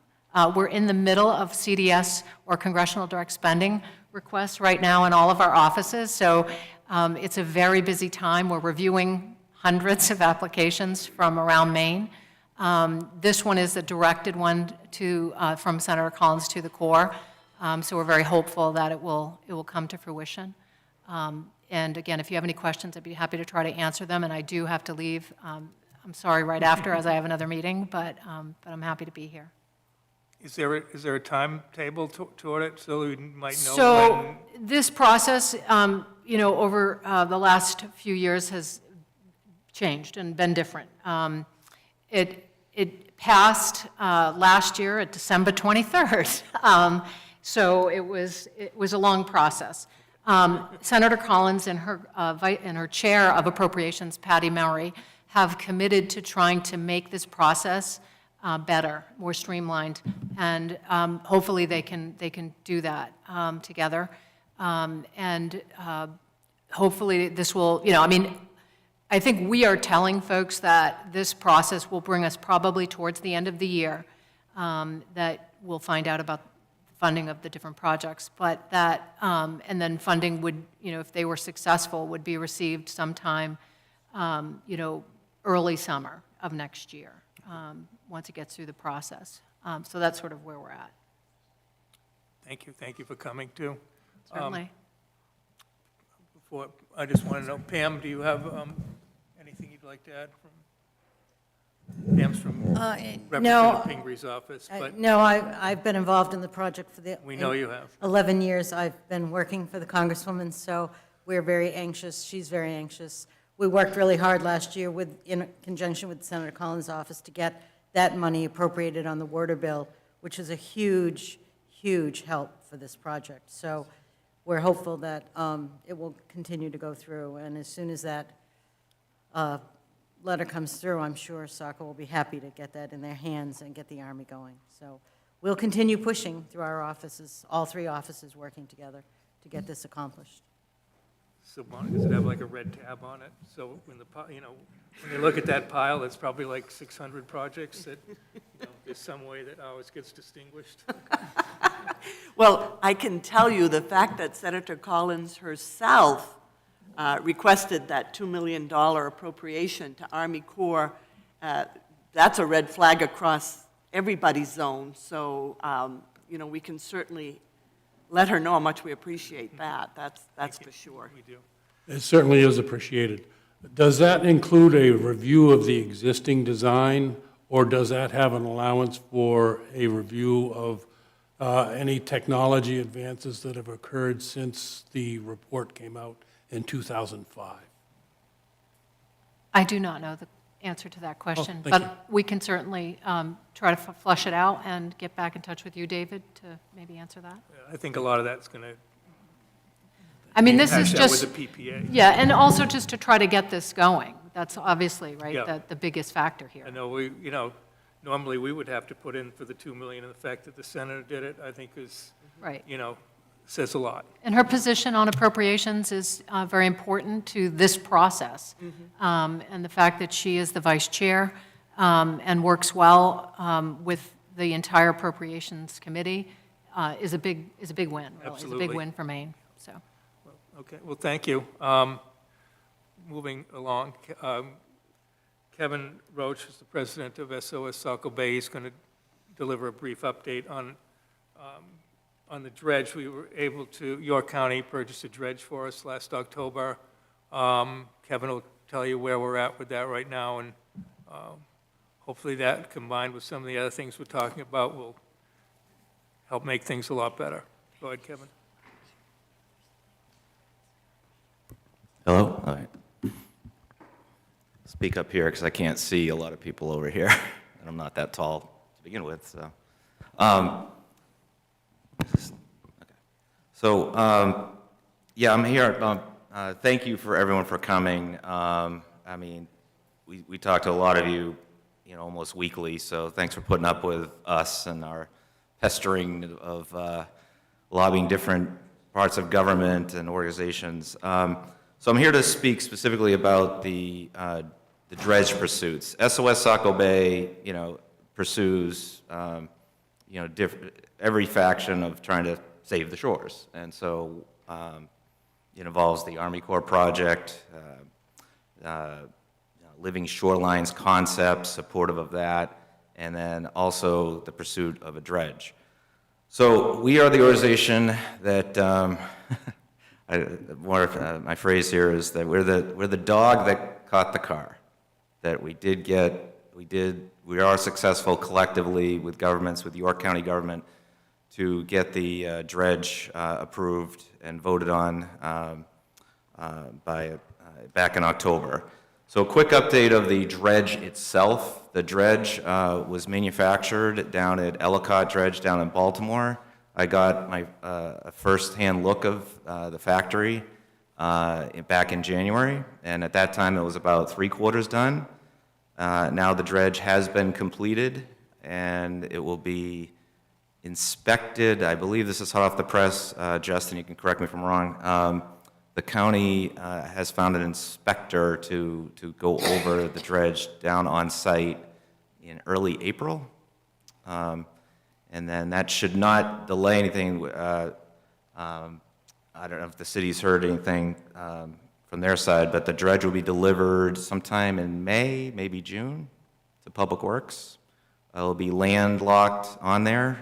We're in the middle of CDS, or Congressional Direct Spending, requests right now in all of our offices, so it's a very busy time. We're reviewing hundreds of applications from around Maine. This one is a directed one from Senator Collins to the Corps. So we're very hopeful that it will come to fruition. And again, if you have any questions, I'd be happy to try to answer them. And I do have to leave. I'm sorry, right after, as I have another meeting, but I'm happy to be here. Is there a timetable toward it, so we might know So when? this process, over the last few years has changed and been different. It passed last year at December 23rd. So it was a long process. Senator Collins and her chair of appropriations, Patty Murray, have committed to trying to make this process better, more streamlined, and hopefully they can do that together. And hopefully this will, I think we are telling folks that this process will bring us probably towards the end of the year, that we'll find out about funding of the different projects, but that, and then funding would, if they were successful, would be received sometime, early summer of next year, once it gets through the process. So that's sort of where we're at. Thank you for coming too. Certainly. I just want to know, Pam, do you have anything you'd like to add from? Pam's from Representative Pingree's office, but No, I've been involved in the project for we know you have. 11 years. I've been working for the Congresswoman, so we're very anxious. She's very anxious. We worked really hard last year in conjunction with Senator Collins' office to get that money appropriated on the water bill, which is a huge, huge help for this project. So we're hopeful that it will continue to go through, and as soon as that letter comes through, I'm sure Saco will be happy to get that in their hands and get the Army going. So we'll continue pushing through our offices, all three offices working together to get this accomplished. So does it have like a red tab on it? So when when you look at that pile, it's probably like 600 projects that, there's some way that ours gets distinguished. Well, I can tell you the fact that Senator Collins herself requested that $2 million appropriation to Army Corps, that's a red flag across everybody's zone. So, we can certainly let her know how much we appreciate that. That's for sure. We do. It certainly is appreciated. Does that include a review of the existing design, or does that have an allowance for a review of any technology advances that have occurred since the report came out in 2005? I do not know the answer to that question, thank you. but we can certainly try to flush it out and get back in touch with you, David, to maybe answer that. I think a lot of that's going to I mean, this is hash out just, with the PPA. yeah, and also just to try to get this going. That's obviously, right, Yeah. the biggest factor here. I know normally we would have to put in for the 2 million, and the fact that the senator did it, I think is, Right. says a lot. And her position on appropriations is very important to this process. And the fact that she is the vice chair and works well with the entire appropriations committee is a big win, really. It's a Absolutely. big win for Maine, so. Okay, well, thank you. Moving along, Kevin Roach is the president of SOS Saco Bay. He's going to deliver a brief update on the dredge. We were able to, York County purchased a dredge for us last October. Kevin will tell you where we're at with that right now, and hopefully that, combined with some of the other things we're talking about, will help make things a lot better. Go ahead, Kevin. Hello? All right. Speak up here because I can't see a lot of people over here, and I'm not that tall to begin with, so. Yeah, I'm here. Thank you for everyone for coming. I mean, we talk to a lot of you, almost weekly, so thanks for putting up with us and our pestering of lobbying different parts of government and organizations. So I'm here to speak specifically about the dredge pursuits. SOS Saco Bay, pursues, every faction of trying to save the shores. And so it involves the Army Corps project, Living Shorelines concept, supportive of that, and then also the pursuit of a dredge. So we are the organization that, my phrase here is that we're the dog that caught the car. That we are successful collectively with governments, with York County government, to get the dredge approved and voted on back in October. So a quick update of the dredge itself. The dredge was manufactured down at Ellicott Dredge down in Baltimore. I got my first-hand look of the factory back in January, and at that time it was about 3/4 done. Now the dredge has been completed, and it will be inspected. I believe this is hot off the press. Justin, you can correct me if I'm wrong. The county has found an inspector to go over the dredge down on site in early April. And then that should not delay anything. I don't know if the city's heard anything from their side, but the dredge will be delivered sometime in May, maybe June, to Public Works. It'll be landlocked on there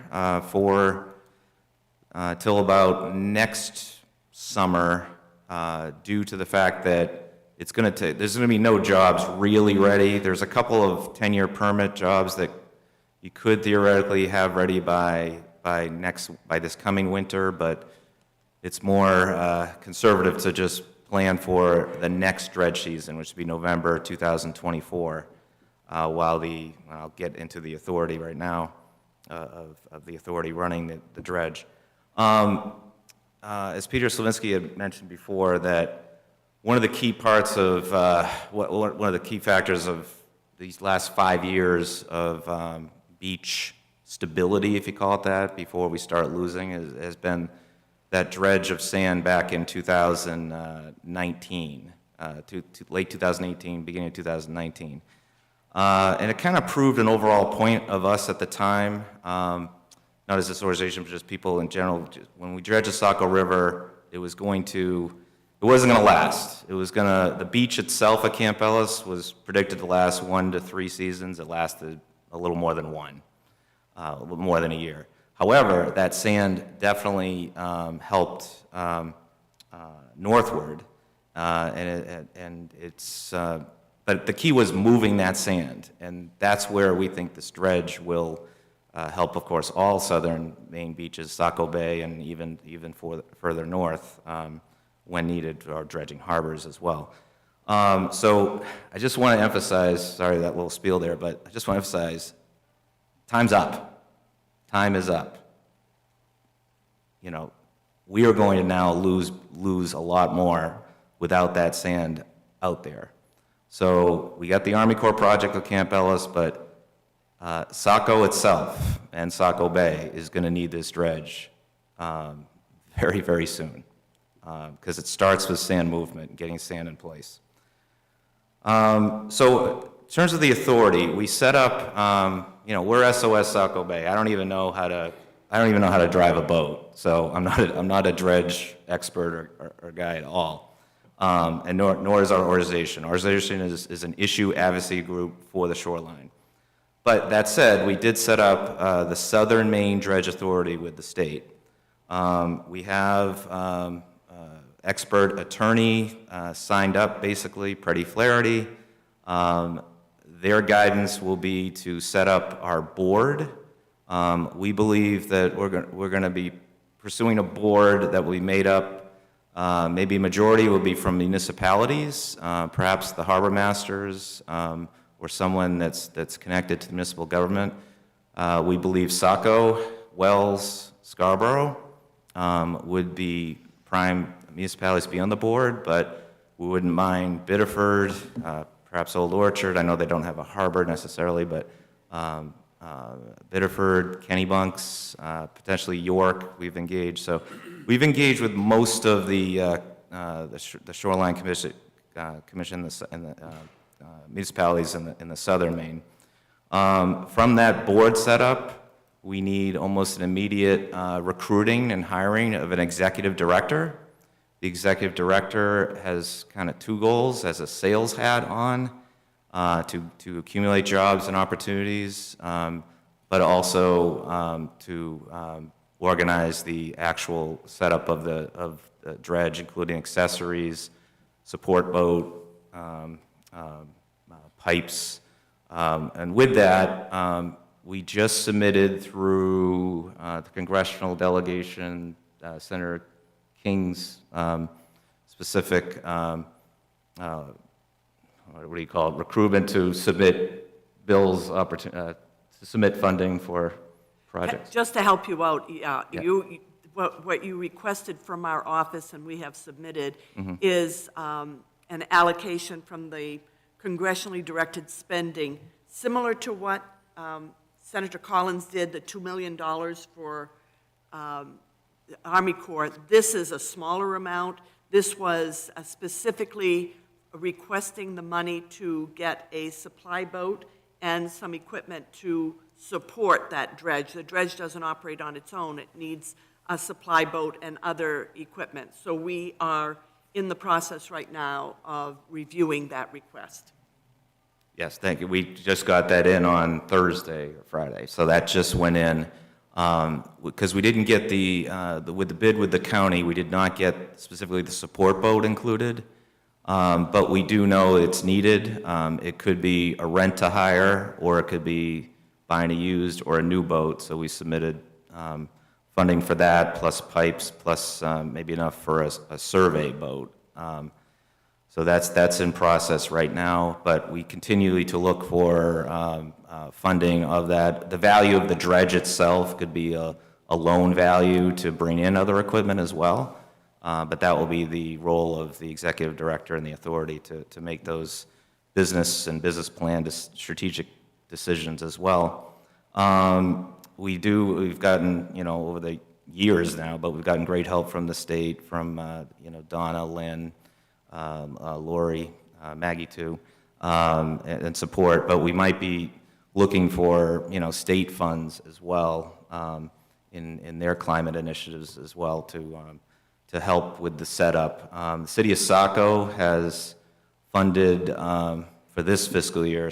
till about next summer, due to the fact that there's going to be no jobs really ready. There's a couple of 10-year permit jobs that you could theoretically have ready by this coming winter, but it's more conservative to just plan for the next dredge season, which would be November 2024, I'll get into the authority right now of the authority running the dredge. As Peter Slavinsky had mentioned before, that one of the key parts of, one of the key factors of these last 5 years of beach stability, if you call it that, before we start losing, has been that dredge of sand back in 2019, late 2018, beginning of 2019. And it kind of proved an overall point of us at the time, not as this organization, but just people in general. When we dredged the Saco River, it wasn't going to last. The beach itself at Camp Ellis was predicted to last 1 to 3 seasons. It lasted a little more than one, a little more than a year. However, that sand definitely helped northward, but the key was moving that sand, and that's where we think this dredge will help, of course, all southern Maine beaches, Saco Bay, and even further north when needed, or dredging harbors as well. So I just want to emphasize, sorry that little spiel there, but I just want to emphasize, time's up. Time is up. You know, we are going to now lose a lot more without that sand out there. So we got the Army Corps project at Camp Ellis, but Saco itself and Saco Bay is going to need this dredge very, very soon, because it starts with sand movement and getting sand in place. So in terms of the authority, we set up, you know, we're SOS Saco Bay. I don't even know how to drive a boat, so I'm not a dredge expert or guy at all, and nor is our organization. Our organization is an issue advocacy group for the shoreline. But that said, we did set up the Southern Maine Dredge Authority with the state. We have expert attorney signed up, basically, Freddie Flaherty. Their guidance will be to set up our board. We believe that we're going to be pursuing a board that will be made up, maybe a majority will be from municipalities, perhaps the harbor masters, or someone that's connected to the municipal government. We believe Saco, Wells, Scarborough would be prime municipalities to be on the board, but we wouldn't mind Biddeford, perhaps Old Orchard. I know they don't have a harbor necessarily, but Biddeford, Kennebunks, potentially York, we've engaged. So we've engaged with most of the Shoreline Commission and the municipalities in the southern Maine. From that board setup, we need almost an immediate recruiting and hiring of an executive director. The executive director has kind of two goals: as a sales hat on, to accumulate jobs and opportunities, but also to organize the actual setup of the dredge, including accessories, support boat, pipes. And with that, we just submitted through the congressional delegation, Senator King's specific, what do you call it, recruitment to submit bills, to submit funding for projects. Just to help you out, Yeah. what you requested from our office and we have submitted is an allocation from the congressionally directed spending, similar to what Senator Collins did, the $2 million for the Army Corps. This is a smaller amount. This was specifically requesting the money to get a supply boat and some equipment to support that dredge. The dredge doesn't operate on its own. It needs a supply boat and other equipment. So we are in the process right now of reviewing that request. Yes, thank you. We just got that in on Thursday or Friday, so that just went in. Because we didn't get with the bid with the county, we did not get specifically the support boat included, but we do know it's needed. It could be a rent to hire, or it could be buying a used or a new boat, so we submitted funding for that, plus pipes, plus maybe enough for a survey boat. So that's in process right now, but we continually to look for funding of that. The value of the dredge itself could be a loan value to bring in other equipment as well, but that will be the role of the executive director and the authority to make those business plan strategic decisions as well. We've gotten, over the years now, but we've gotten great help from the state, from, Donna, Lynn, Lori, Maggie too, and support, but we might be looking for, state funds as well, in their climate initiatives as well to help with the setup. The city of Saco has funded, for this fiscal year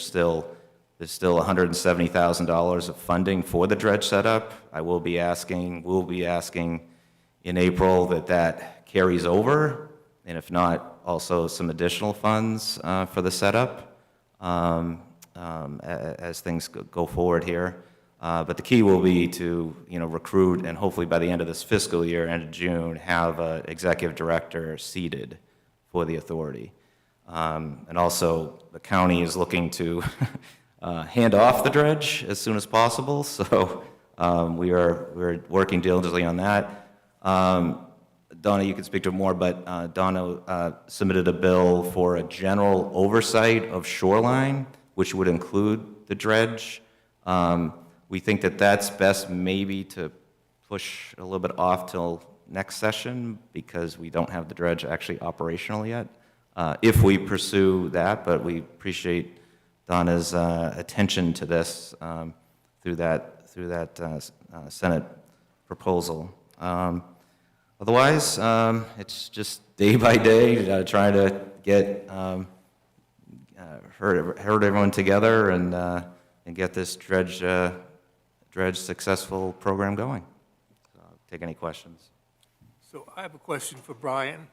there's still $170,000 of funding for the dredge setup. We'll be asking in April that carries over, and if not, also some additional funds for the setup as things go forward here. But the key will be to, recruit and hopefully by the end of this fiscal year, end of June, have an executive director seated for the authority. And also, the county is looking to hand off the dredge as soon as possible, so we're working diligently on that. Donna, you can speak to more, but Donna submitted a bill for a general oversight of shoreline, which would include the dredge. We think that that's best maybe to push a little bit off till next session because we don't have the dredge actually operational yet. If we pursue that, but we appreciate Donna's attention to this through that Senate proposal. Otherwise, it's just day by day trying to get herd everyone together and get this dredge successful program going. So, take any questions. So I have a question for Brian,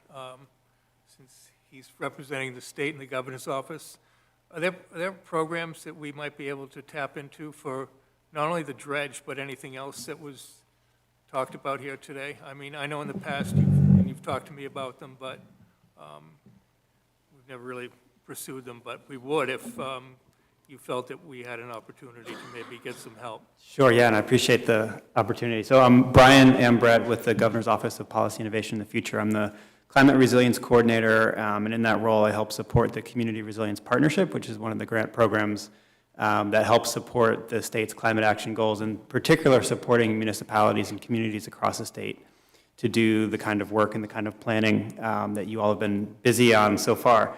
since he's representing the state in the governor's office. Are there programs that we might be able to tap into for not only the dredge, but anything else that was talked about here today? I mean, I know in the past you've talked to me about them, but we've never really pursued them, but we would if you felt that we had an opportunity to maybe get some help. Sure, yeah, and I appreciate the opportunity. So I'm Brian Ambret with the Governor's Office of Policy Innovation in the Future. I'm the Climate Resilience Coordinator, and in that role, I help support the Community Resilience Partnership, which is one of the grant programs that helps support the state's climate action goals, in particular supporting municipalities and communities across the state to do the kind of work and the kind of planning that you all have been busy on so far.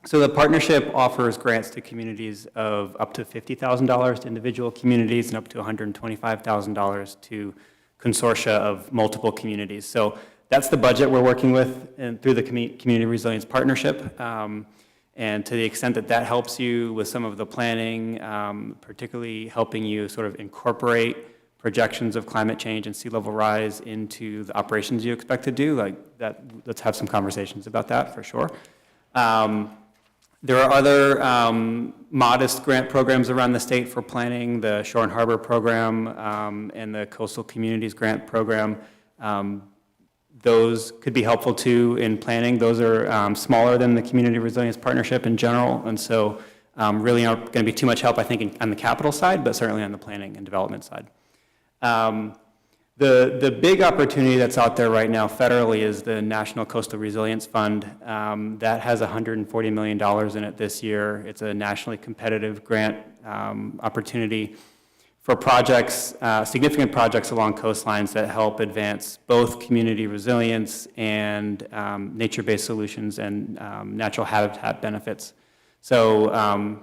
So the partnership offers grants to communities of up to $50,000 to individual communities and up to $125,000 to consortia of multiple communities. So that's the budget we're working with and through the Community Resilience Partnership. And to the extent that that helps you with some of the planning, particularly helping you sort of incorporate projections of climate change and sea level rise into the operations you expect to do, like that, let's have some conversations about that for sure. There are other modest grant programs around the state for planning, the Shore and Harbor Program and the Coastal Communities Grant Program. Those could be helpful too in planning. Those are smaller than the Community Resilience Partnership in general, and so really aren't going to be too much help, I think, on the capital side, but certainly on the planning and development side. The big opportunity that's out there right now federally is the National Coastal Resilience Fund. That has $140 million in it this year. It's a nationally competitive grant opportunity for projects, significant projects along coastlines that help advance both community resilience and nature-based solutions and natural habitat benefits. So,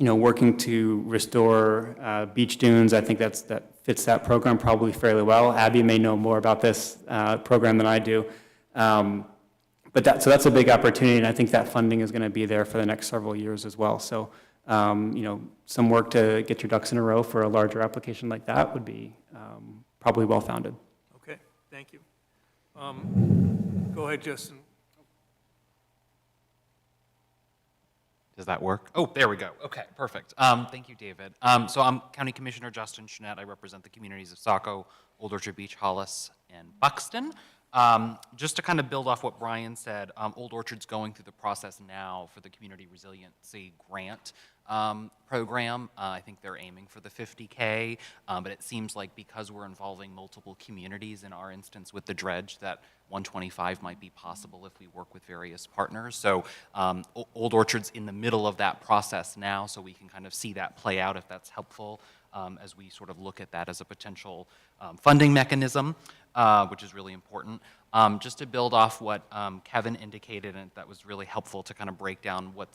working to restore beach dunes, I think that fits that program probably fairly well. Abby may know more about this program than I do. So that's a big opportunity, and I think that funding is going to be there for the next several years as well. So, some work to get your ducks in a row for a larger application like that would be probably well-founded. Okay, thank you. Go ahead, Justin. Does that work? Oh, there we go. Okay, perfect. Thank you, David. So I'm County Commissioner Justin Chenette. I represent the communities of Saco, Old Orchard Beach, Hollis, and Buxton. Just to kind of build off what Brian said, Old Orchard's going through the process now for the Community Resiliency Grant program. I think they're aiming for the $50K, but it seems like because we're involving multiple communities in our instance with the dredge, that $125 might be possible if we work with various partners. So Old Orchard's in the middle of that process now, so we can kind of see that play out if that's helpful as we sort of look at that as a potential funding mechanism, which is really important. Just to build off what Kevin indicated, and that was really helpful to kind of break down what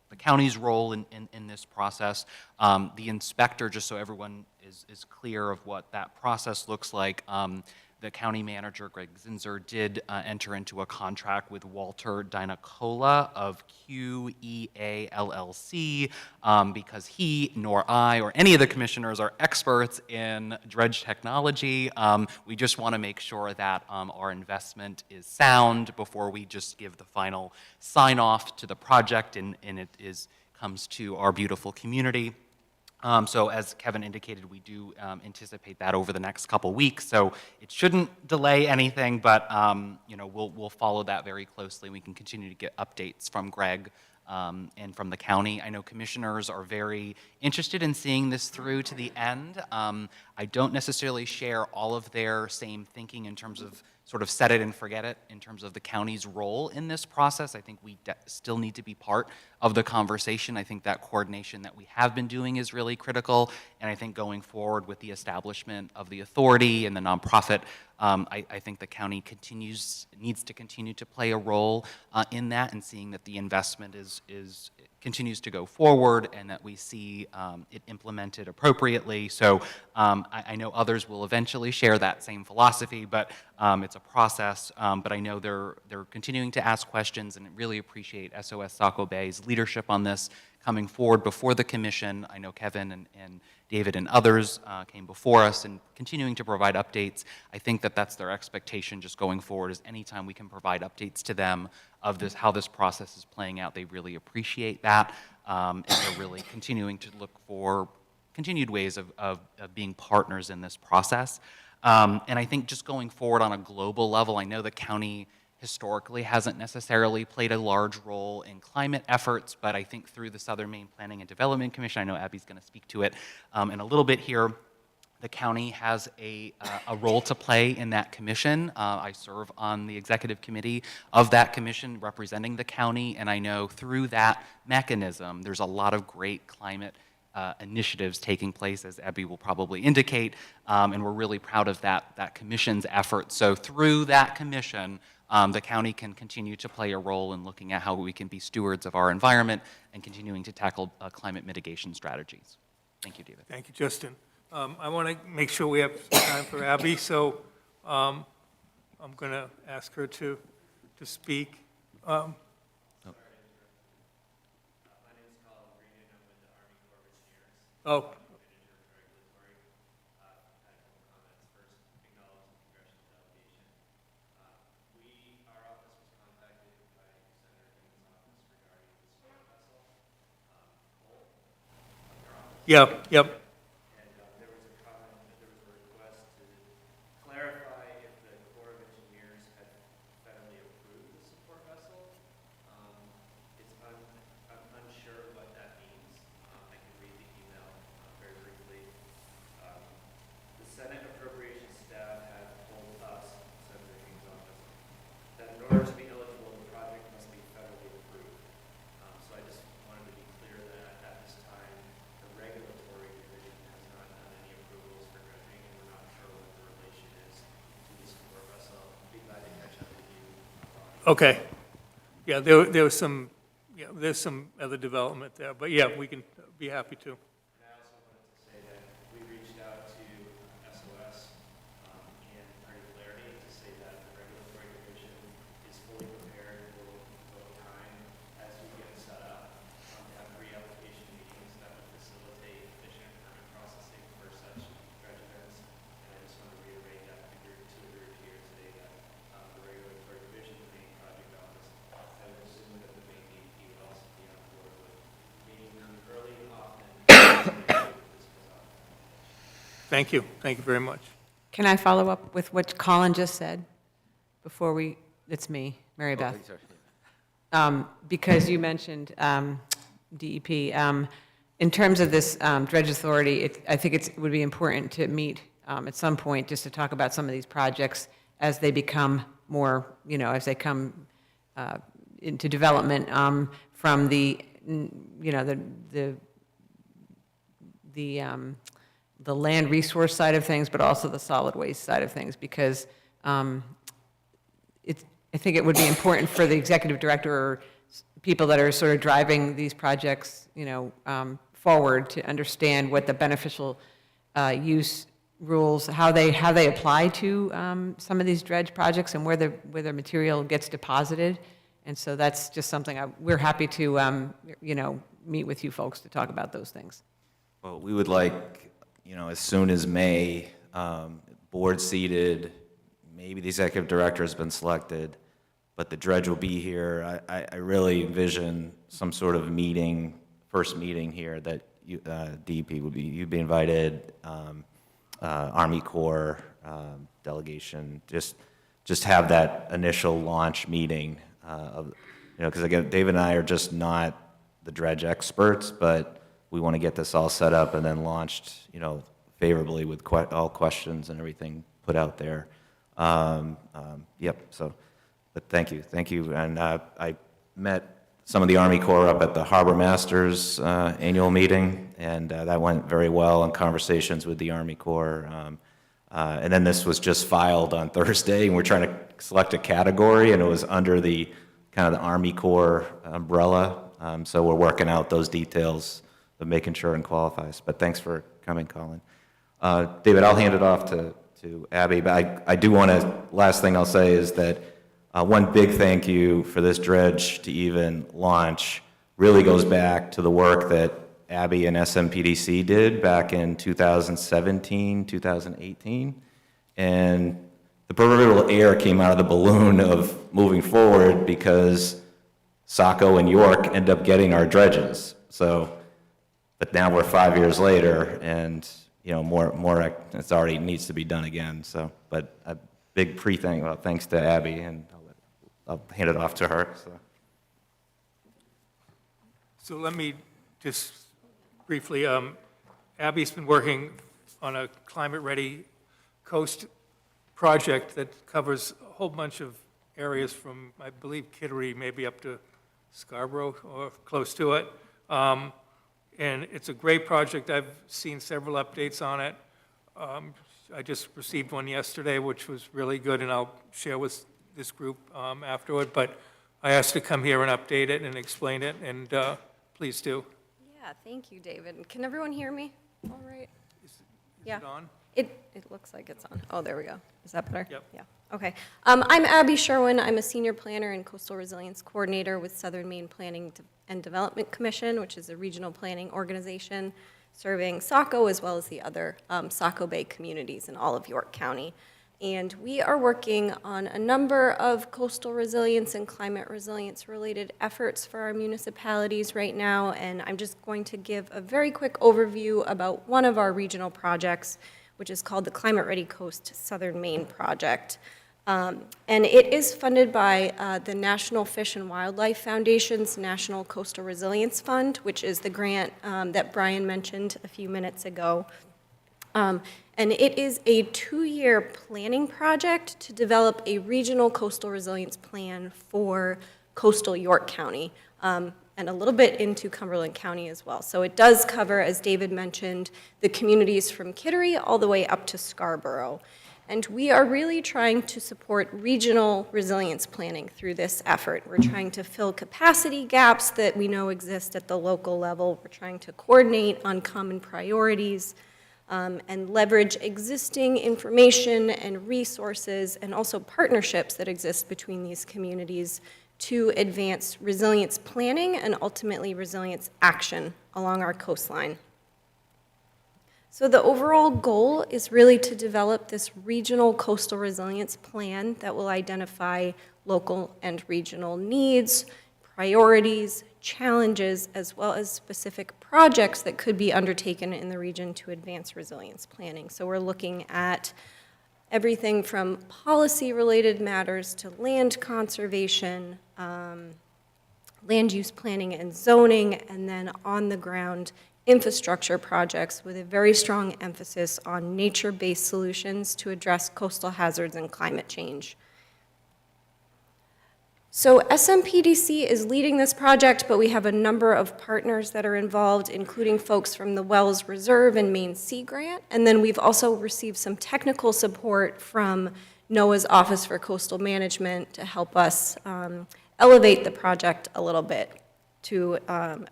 the county's role in this process. The inspector, just so everyone is clear of what that process looks like, the county manager, Greg Zinzer, did enter into a contract with Walter Dynacola of QEA LLC because he nor I or any of the commissioners are experts in dredge technology. We just want to make sure that our investment is sound before we just give the final sign off to the project and it comes to our beautiful community. So as Kevin indicated, we do anticipate that over the next couple weeks. So it shouldn't delay anything, but you know, we'll follow that very closely. We can continue to get updates from Greg and from the county. I know commissioners are very interested in seeing this through to the end. I don't necessarily share all of their same thinking in terms of sort of set it and forget it in terms of the county's role in this process. I think we still need to be part of the conversation. I think that coordination that we have been doing is really critical, and I think going forward with the establishment of the authority and the nonprofit, I think the county needs to continue to play a role in that, and seeing that the investment continues to go forward and that we see it implemented appropriately. So I know others will eventually share that same philosophy, but it's a process. But I know they're continuing to ask questions, and really appreciate SOS Saco Bay's leadership on this coming forward before the commission. I know Kevin and David and others came before us and continuing to provide updates. I think that that's their expectation just going forward, is anytime we can provide updates to them of this, how this process is playing out, they really appreciate that. And they're really continuing to look for continued ways of being partners in this process. And I think just going forward on a global level, I know the county historically hasn't necessarily played a large role in climate efforts, but I think through the Southern Maine Planning and Development Commission, I know Abby's going to speak to it in a little bit here, the county has a role to play in that commission. I serve on the executive committee of that commission representing the county, and I know through that mechanism, there's a lot of great climate initiatives taking place, as Abby will probably indicate, and we're really proud of that commission's effort. So through that commission, the county can continue to play a role in looking at how we can be stewards of our environment and continuing to tackle climate mitigation strategies. Thank you, David. Thank you, Justin. I want to make sure we have some time for Abby, so I'm going to ask her to speak. Oh. Yep, yep. Okay. Yeah, there was some, yeah, there's some other development there, but yeah, we can be happy to. And I also wanted to say that we reached out to SOS and Attorney Flaherty to say that the regulatory division is fully prepared for both time as we get set up to have pre-application meetings that would facilitate efficient permit processing for such dredge events. And I just want to reiterate that to the group here today that the regulatory division, the Maine project office, I would assume that the Maine DEP would also be on board with meeting them early and often. Thank you. Thank you very much. Can I follow up with what Colin just said before it's me, Mary Beth. Because you mentioned DEP. In terms of this dredge authority, I think it would be important to meet at some point just to talk about some of these projects as they become more, as they come into development from the land resource side of things, but also the solid waste side of things, because I think it would be important for the executive director or people that are sort of driving these projects, forward to understand what the beneficial use rules, how they apply to some of these dredge projects and where the material gets deposited. And so that's just something we're happy to, meet with you folks to talk about those things. Well, we would like, as soon as May, board seated, maybe the executive director has been selected, but the dredge will be here. I really envision some sort of meeting, first meeting here that DEP would be, you'd be invited, Army Corps, delegation, just have that initial launch meeting, because again, David and I are just not the dredge experts, but we want to get this all set up and then launched, favorably with all questions and everything put out there. Yep, so, but thank you. And I met some of the Army Corps up at the Harbor Masters annual meeting, and that went very well in conversations with the Army Corps. And then this was just filed on Thursday, and we're trying to select a category, and it was under the kind of the Army Corps umbrella. So we're working out those details of making sure it qualifies. But thanks for coming, Colin. David, I'll hand it off to Abby, but I do want to, last thing I'll say is that one big thank you for this dredge to even launch really goes back to the work that Abby and SMPDC did back in 2017, 2018. And the proverbial air came out of the balloon of moving forward because Saco and York end up getting our dredges. So, but now we're 5 years later, and more it's already needs to be done again. So, but a big thanks to Abby, and I'll hand it off to her. So let me just briefly, Abby's been working on a climate-ready coast project that covers a whole bunch of areas from, I believe, Kittery, maybe up to Scarborough or close to it. And it's a great project. I've seen several updates on it. I just received one yesterday, which was really good, and I'll share with this group afterward. But I asked to come here and update it and explain it, and please do. Yeah, thank you, David. Can everyone hear me? All right. Is Yeah. it on? It looks like it's on. Oh, there we go. Is that better? Yep. Yeah. Okay. I'm Abby Sherwin. I'm a senior planner and coastal resilience coordinator with Southern Maine Planning and Development Commission, which is a regional planning organization serving Saco as well as the other Saco Bay communities in all of York County. And we are working on a number of coastal resilience and climate resilience related efforts for our municipalities right now. And I'm just going to give a very quick overview about one of our regional projects, which is called the Climate Ready Coast Southern Maine Project. And it is funded by the National Fish and Wildlife Foundation's National Coastal Resilience Fund, which is the grant that Brian mentioned a few minutes ago. And it is a 2-year planning project to develop a regional coastal resilience plan for coastal York County, and a little bit into Cumberland County as well. So it does cover, as David mentioned, the communities from Kittery all the way up to Scarborough. And we are really trying to support regional resilience planning through this effort. We're trying to fill capacity gaps that we know exist at the local level. We're trying to coordinate on common priorities, and leverage existing information and resources and also partnerships that exist between these communities to advance resilience planning and ultimately resilience action along our coastline. So the overall goal is really to develop this regional coastal resilience plan that will identify local and regional needs, priorities, challenges, as well as specific projects that could be undertaken in the region to advance resilience planning. So we're looking at everything from policy-related matters to land conservation, land use planning and zoning, and then on-the-ground infrastructure projects with a very strong emphasis on nature-based solutions to address coastal hazards and climate change. So SMPDC is leading this project, but we have a number of partners that are involved, including folks from the Wells Reserve and Maine Sea Grant. And then we've also received some technical support from NOAA's Office for Coastal Management to help us elevate the project a little bit to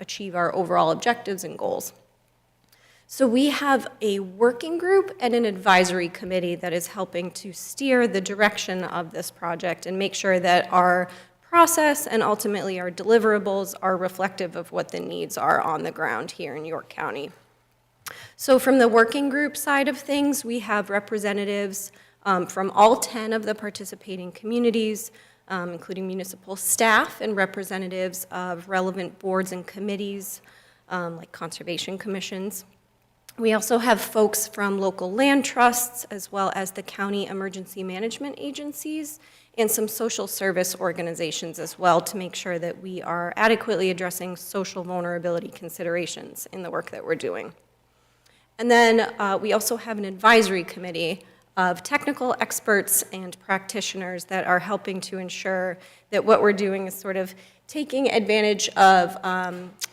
achieve our overall objectives and goals. So we have a working group and an advisory committee that is helping to steer the direction of this project and make sure that our process and ultimately our deliverables are reflective of what the needs are on the ground here in York County. So from the working group side of things, we have representatives from all 10 of the participating communities, including municipal staff and representatives of relevant boards and committees, like conservation commissions. We also have folks from local land trusts, as well as the county emergency management agencies, and some social service organizations as well, to make sure that we are adequately addressing social vulnerability considerations in the work that we're doing. And then we also have an advisory committee of technical experts and practitioners that are helping to ensure that what we're doing is sort of taking advantage of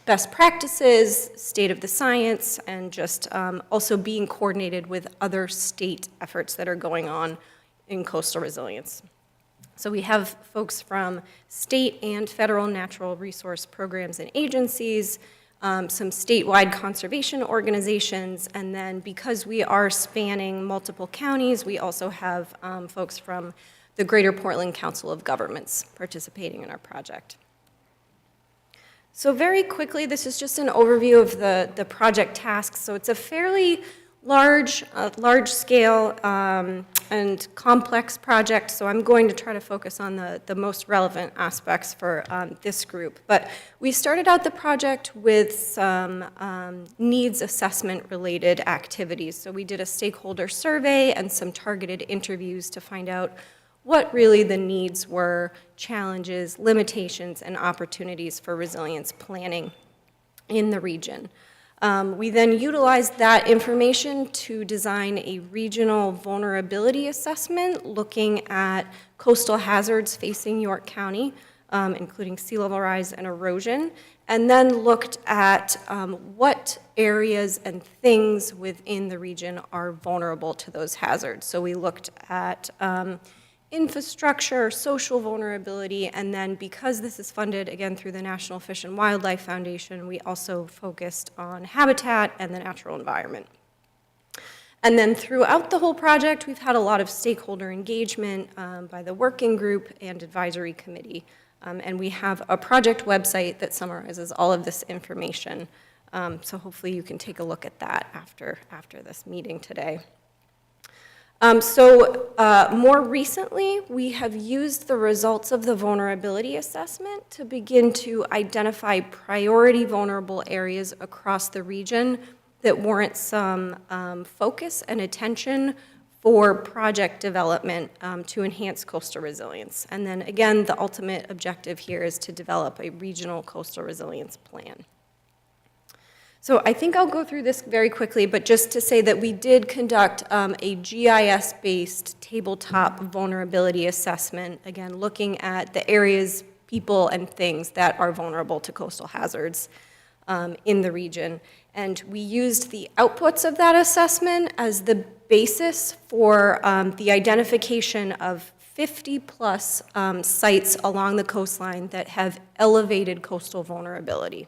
best practices, state of the science, and just also being coordinated with other state efforts that are going on in coastal resilience. So we have folks from state and federal natural resource programs and agencies, some statewide conservation organizations, and then because we are spanning multiple counties, we also have folks from the Greater Portland Council of Governments participating in our project. So very quickly, this is just an overview of the project tasks. So it's a fairly large-scale and complex project, so I'm going to try to focus on the most relevant aspects for this group. But we started out the project with some needs assessment-related activities. So we did a stakeholder survey and some targeted interviews to find out what really the needs were, challenges, limitations, and opportunities for resilience planning in the region. We then utilized that information to design a regional vulnerability assessment looking at coastal hazards facing York County, including sea level rise and erosion, and then looked at what areas and things within the region are vulnerable to those hazards. So we looked at infrastructure, social vulnerability, and then because this is funded, again, through the National Fish and Wildlife Foundation, we also focused on habitat and the natural environment. And then throughout the whole project, we've had a lot of stakeholder engagement by the working group and advisory committee. And we have a project website that summarizes all of this information. So hopefully you can take a look at that after this meeting today. More recently, we have used the results of the vulnerability assessment to begin to identify priority vulnerable areas across the region that warrant some focus and attention for project development to enhance coastal resilience. And then again, the ultimate objective here is to develop a regional coastal resilience plan. So I think I'll go through this very quickly, but just to say that we did conduct a GIS-based tabletop vulnerability assessment, again, looking at the areas, people, and things that are vulnerable to coastal hazards in the region. And we used the outputs of that assessment as the basis for the identification of 50-plus sites along the coastline that have elevated coastal vulnerability.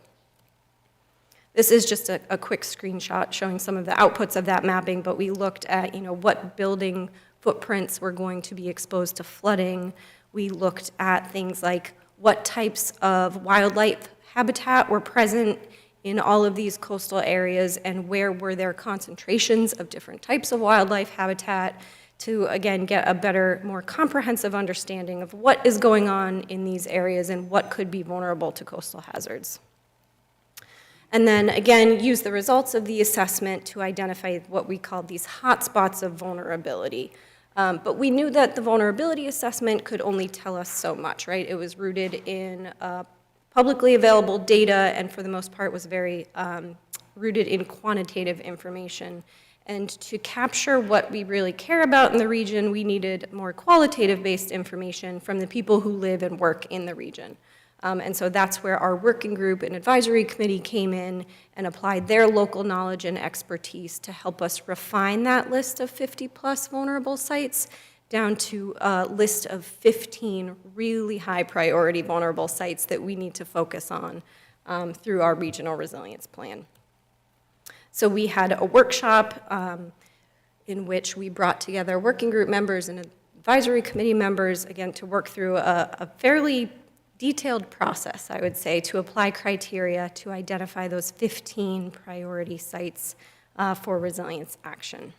This is just a quick screenshot showing some of the outputs of that mapping, but we looked at, what building footprints were going to be exposed to flooding. We looked at things like what types of wildlife habitat were present in all of these coastal areas and where were there concentrations of different types of wildlife habitat to, again, get a better, more comprehensive understanding of what is going on in these areas and what could be vulnerable to coastal hazards. And then, again, use the results of the assessment to identify what we call these hotspots of vulnerability. But we knew that the vulnerability assessment could only tell us so much, right? It was rooted in publicly available data and for the most part was very rooted in quantitative information. And to capture what we really care about in the region, we needed more qualitative-based information from the people who live and work in the region. And so that's where our working group and advisory committee came in and applied their local knowledge and expertise to help us refine that list of 50-plus vulnerable sites down to a list of 15 really high-priority vulnerable sites that we need to focus on through our regional resilience plan. So we had a workshop in which we brought together working group members and advisory committee members, again, to work through a fairly detailed process, I would say, to apply criteria to identify those 15 priority sites for resilience action.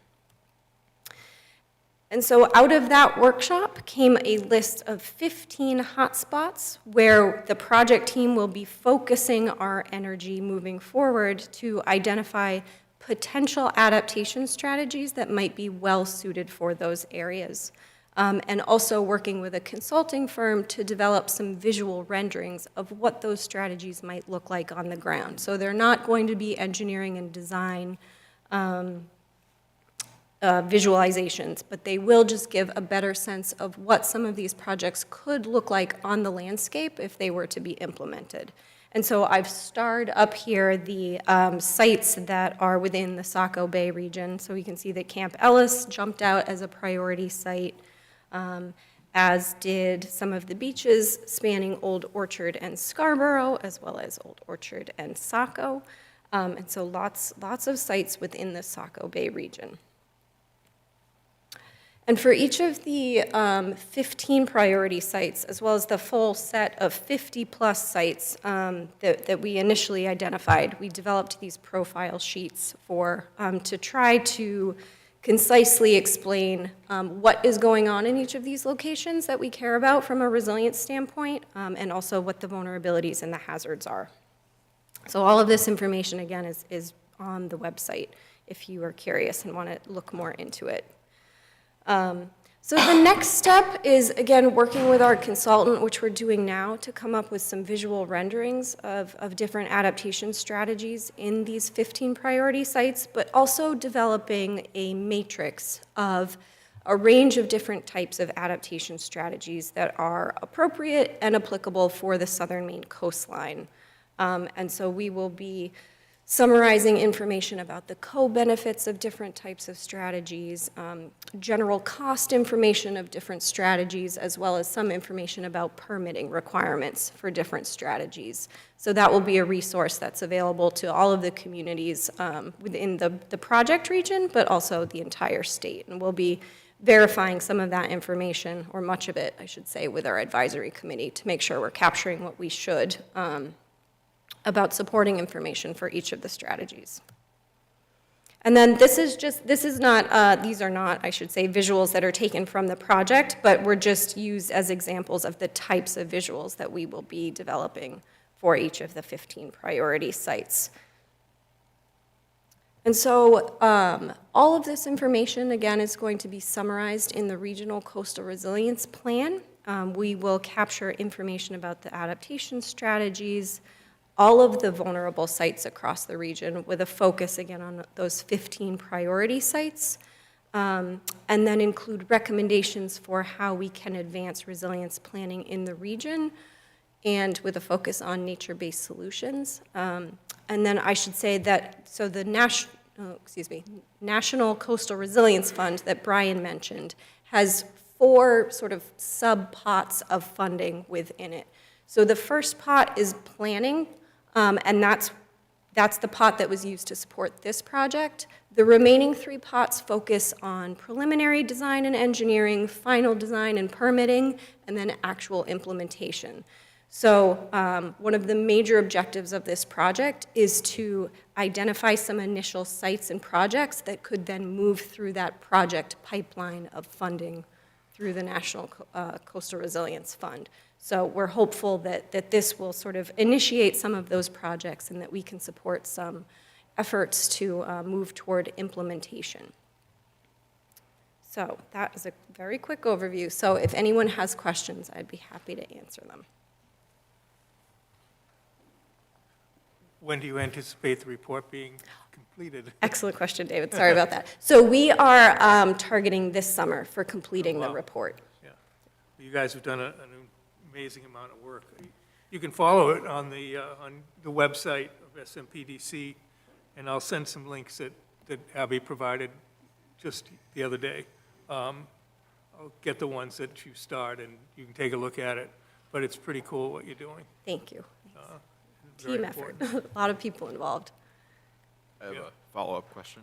And so out of that workshop came a list of 15 hotspots where the project team will be focusing our energy moving forward to identify potential adaptation strategies that might be well suited for those areas. And also working with a consulting firm to develop some visual renderings of what those strategies might look like on the ground. So they're not going to be engineering and design visualizations, but they will just give a better sense of what some of these projects could look like on the landscape if they were to be implemented. And so I've starred up here the sites that are within the Saco Bay region. So you can see that Camp Ellis jumped out as a priority site, as did some of the beaches spanning Old Orchard and Scarborough, as well as Old Orchard and Saco. And so lots of sites within the Saco Bay region. And for each of the 15 priority sites, as well as the full set of 50-plus sites that we initially identified, we developed these profile sheets to try to concisely explain what is going on in each of these locations that we care about from a resilience standpoint, and also what the vulnerabilities and the hazards are. So all of this information, again, is on the website if you are curious and want to look more into it. So the next step is, again, working with our consultant, which we're doing now, to come up with some visual renderings of different adaptation strategies in these 15 priority sites, but also developing a matrix of a range of different types of adaptation strategies that are appropriate and applicable for the southern Maine coastline. And so we will be summarizing information about the co-benefits of different types of strategies, general cost information of different strategies, as well as some information about permitting requirements for different strategies. So that will be a resource that's available to all of the communities within the project region, but also the entire state. And we'll be verifying some of that information, or much of it, I should say, with our advisory committee to make sure we're capturing what we should about supporting information for each of the strategies. And then these are not, I should say, visuals that are taken from the project, but were just used as examples of the types of visuals that we will be developing for each of the 15 priority sites. And so all of this information, again, is going to be summarized in the Regional Coastal Resilience Plan. We will capture information about the adaptation strategies, all of the vulnerable sites across the region, with a focus, again, on those 15 priority sites, and then include recommendations for how we can advance resilience planning in the region, and with a focus on nature-based solutions. And then I should say that, so the National Coastal Resilience Fund that Brian mentioned has 4 sort of sub-pots of funding within it. So the first pot is planning, and that's the pot that was used to support this project. The remaining 3 pots focus on preliminary design and engineering, final design and permitting, and then actual implementation. So one of the major objectives of this project is to identify some initial sites and projects that could then move through that project pipeline of funding through the National Coastal Resilience Fund. So we're hopeful that this will sort of initiate some of those projects and that we can support some efforts to move toward implementation. So that is a very quick overview. So if anyone has questions, I'd be happy to answer them. When do you anticipate the report being completed? Excellent question, David. Sorry about that. So we are targeting this summer for completing the report. Yeah. You guys have done an amazing amount of work. You can follow it on the website of SMPDC, and I'll send some links that Abby provided just the other day. I'll get the ones that you starred, and you can take a look at it. But it's pretty cool what you're doing. Thank you. Very Team effort. important. A lot of people involved. I have a follow-up question.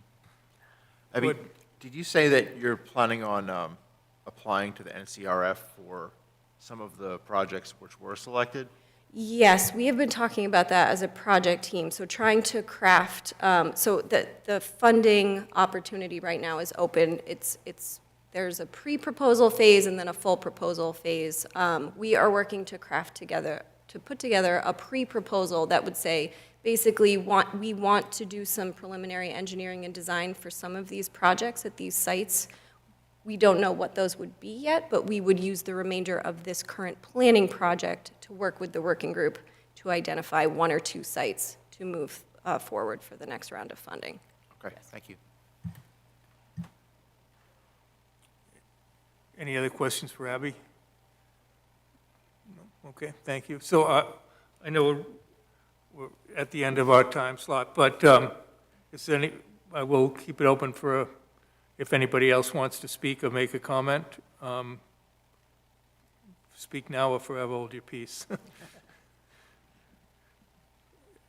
Abby, did you say that you're planning on applying to the NCRF for some of the projects which were selected? Yes, we have been talking about that as a project team, so trying to craft, so the funding opportunity right now is open. There's a pre-proposal phase and then a full proposal phase. We are working to put together a pre-proposal that would say, basically, we want to do some preliminary engineering and design for some of these projects at these sites. We don't know what those would be yet, but we would use the remainder of this current planning project to work with the working group to identify 1 or 2 sites to move forward for the next round of funding. Okay, thank you. Any other questions for Abby? No? Okay, thank you. So I know we're at the end of our time slot, but is there I will keep it open for if anybody else wants to speak or make a comment. Speak now or forever hold your peace.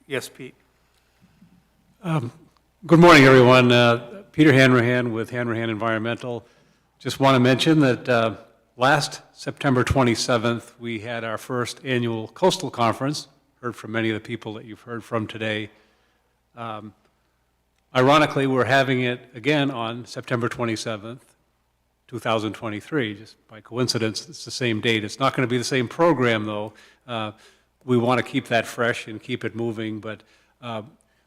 Yes, Pete. Good morning, everyone. Peter Hanrahan with Hanrahan Environmental. Just want to mention that last September 27th, we had our first annual coastal conference. Heard from many of the people that you've heard from today. Ironically, we're having it again on September 27th, 2023. Just by coincidence, it's the same date. It's not going to be the same program, though. We want to keep that fresh and keep it moving. But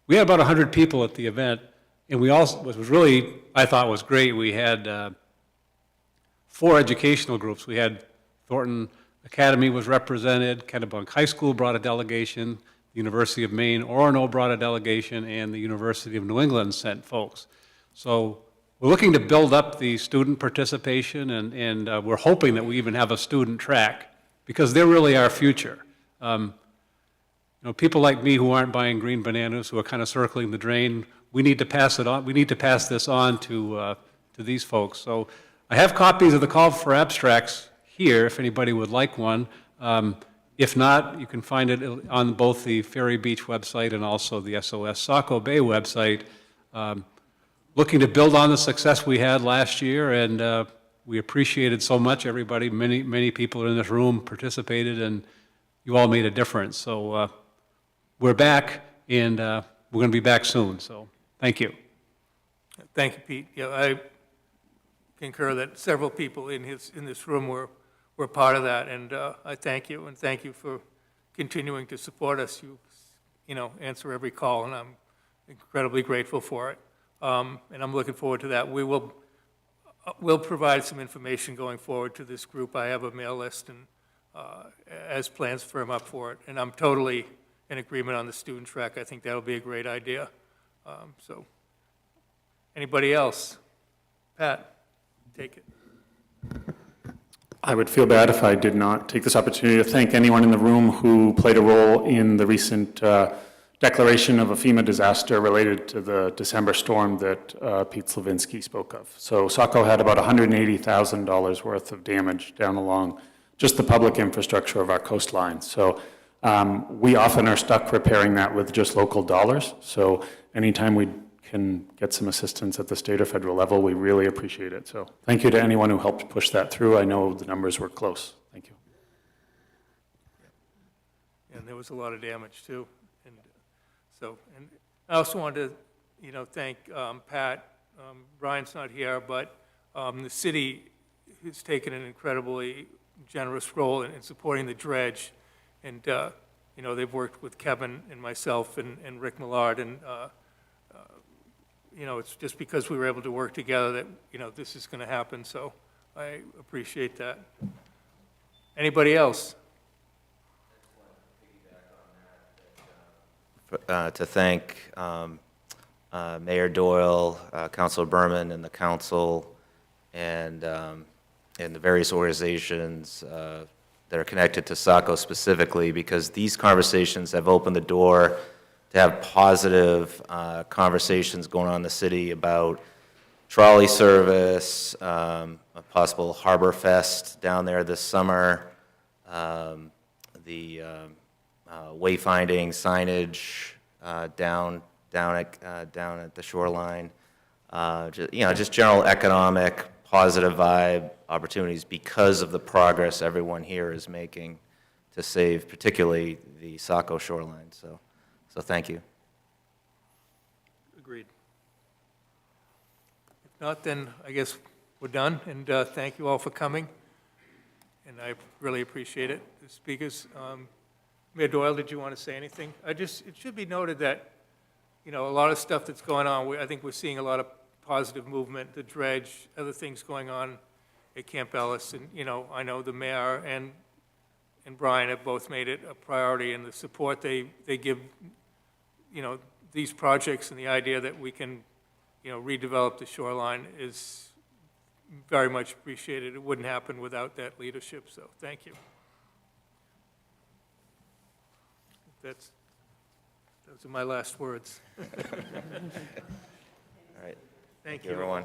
we had about 100 people at the event, and we also, what was really, I thought was great, we had 4 educational groups. We had Thornton Academy was represented, Kennebunk High School brought a delegation, the University of Maine, Orono brought a delegation, and the University of New England sent folks. So we're looking to build up the student participation, and we're hoping that we even have a student track, because they're really our future. You know, people like me who aren't buying green bananas, who are kind of circling the drain, we need to pass it on. We need to pass this on to these folks. So I have copies of the call for abstracts here, if anybody would like one. If not, you can find it on both the Ferry Beach website and also the SOS Saco Bay website. Looking to build on the success we had last year, and we appreciated so much. Everybody, many people in this room participated, and you all made a difference. So we're back, and we're going to be back soon. So thank you. Thank you, Pete. Yeah, I concur that several people in this room were part of that, and I thank you, and thank you for continuing to support us. You know, answer every call, and I'm incredibly grateful for it. And I'm looking forward to that. We'll provide some information going forward to this group. I have a mail list, and as plans firm up for it, and I'm totally in agreement on the student track. I think that'll be a great idea. So, anybody else? Pat, take it. I would feel bad if I did not take this opportunity to thank anyone in the room who played a role in the recent declaration of a FEMA disaster related to the December storm that Pete Slavinsky spoke of. So Saco had about $180,000 worth of damage down along just the public infrastructure of our coastline. So we often are stuck repairing that with just local dollars. So anytime we can get some assistance at the state or federal level, we really appreciate it. So thank you to anyone who helped push that through. I know the numbers were close. Thank you. And there was a lot of damage too. And so, and I also wanted to, thank Pat. Brian's not here, but the city has taken an incredibly generous role in supporting the dredge. And, they've worked with Kevin and myself and Rick Millard, and it's just because we were able to work together that, this is going to happen, so I appreciate that. Anybody else? To thank Mayor Doyle, Councilor Berman, and the council, and the various organizations that are connected to Saco specifically, because these conversations have opened the door to have positive conversations going on in the city about trolley service, a possible Harbor Fest down there this summer, the wayfinding signage down at the shoreline, just general economic positive vibe opportunities because of the progress everyone here is making to save, particularly the Saco shoreline. So thank you. Agreed. If not, then I guess we're done, and thank you all for coming, and I really appreciate it. The speakers, Mayor Doyle, did you want to say anything? It should be noted that, a lot of stuff that's going on, I think we're seeing a lot of positive movement, the dredge, other things going on at Camp Ellis, and, I know the mayor and Brian have both made it a priority, and the support they give, these projects and the idea that we can, redevelop the shoreline is very much appreciated. It wouldn't happen without that leadership, so thank you. Those are my last words. All right. Thank you, you. everyone.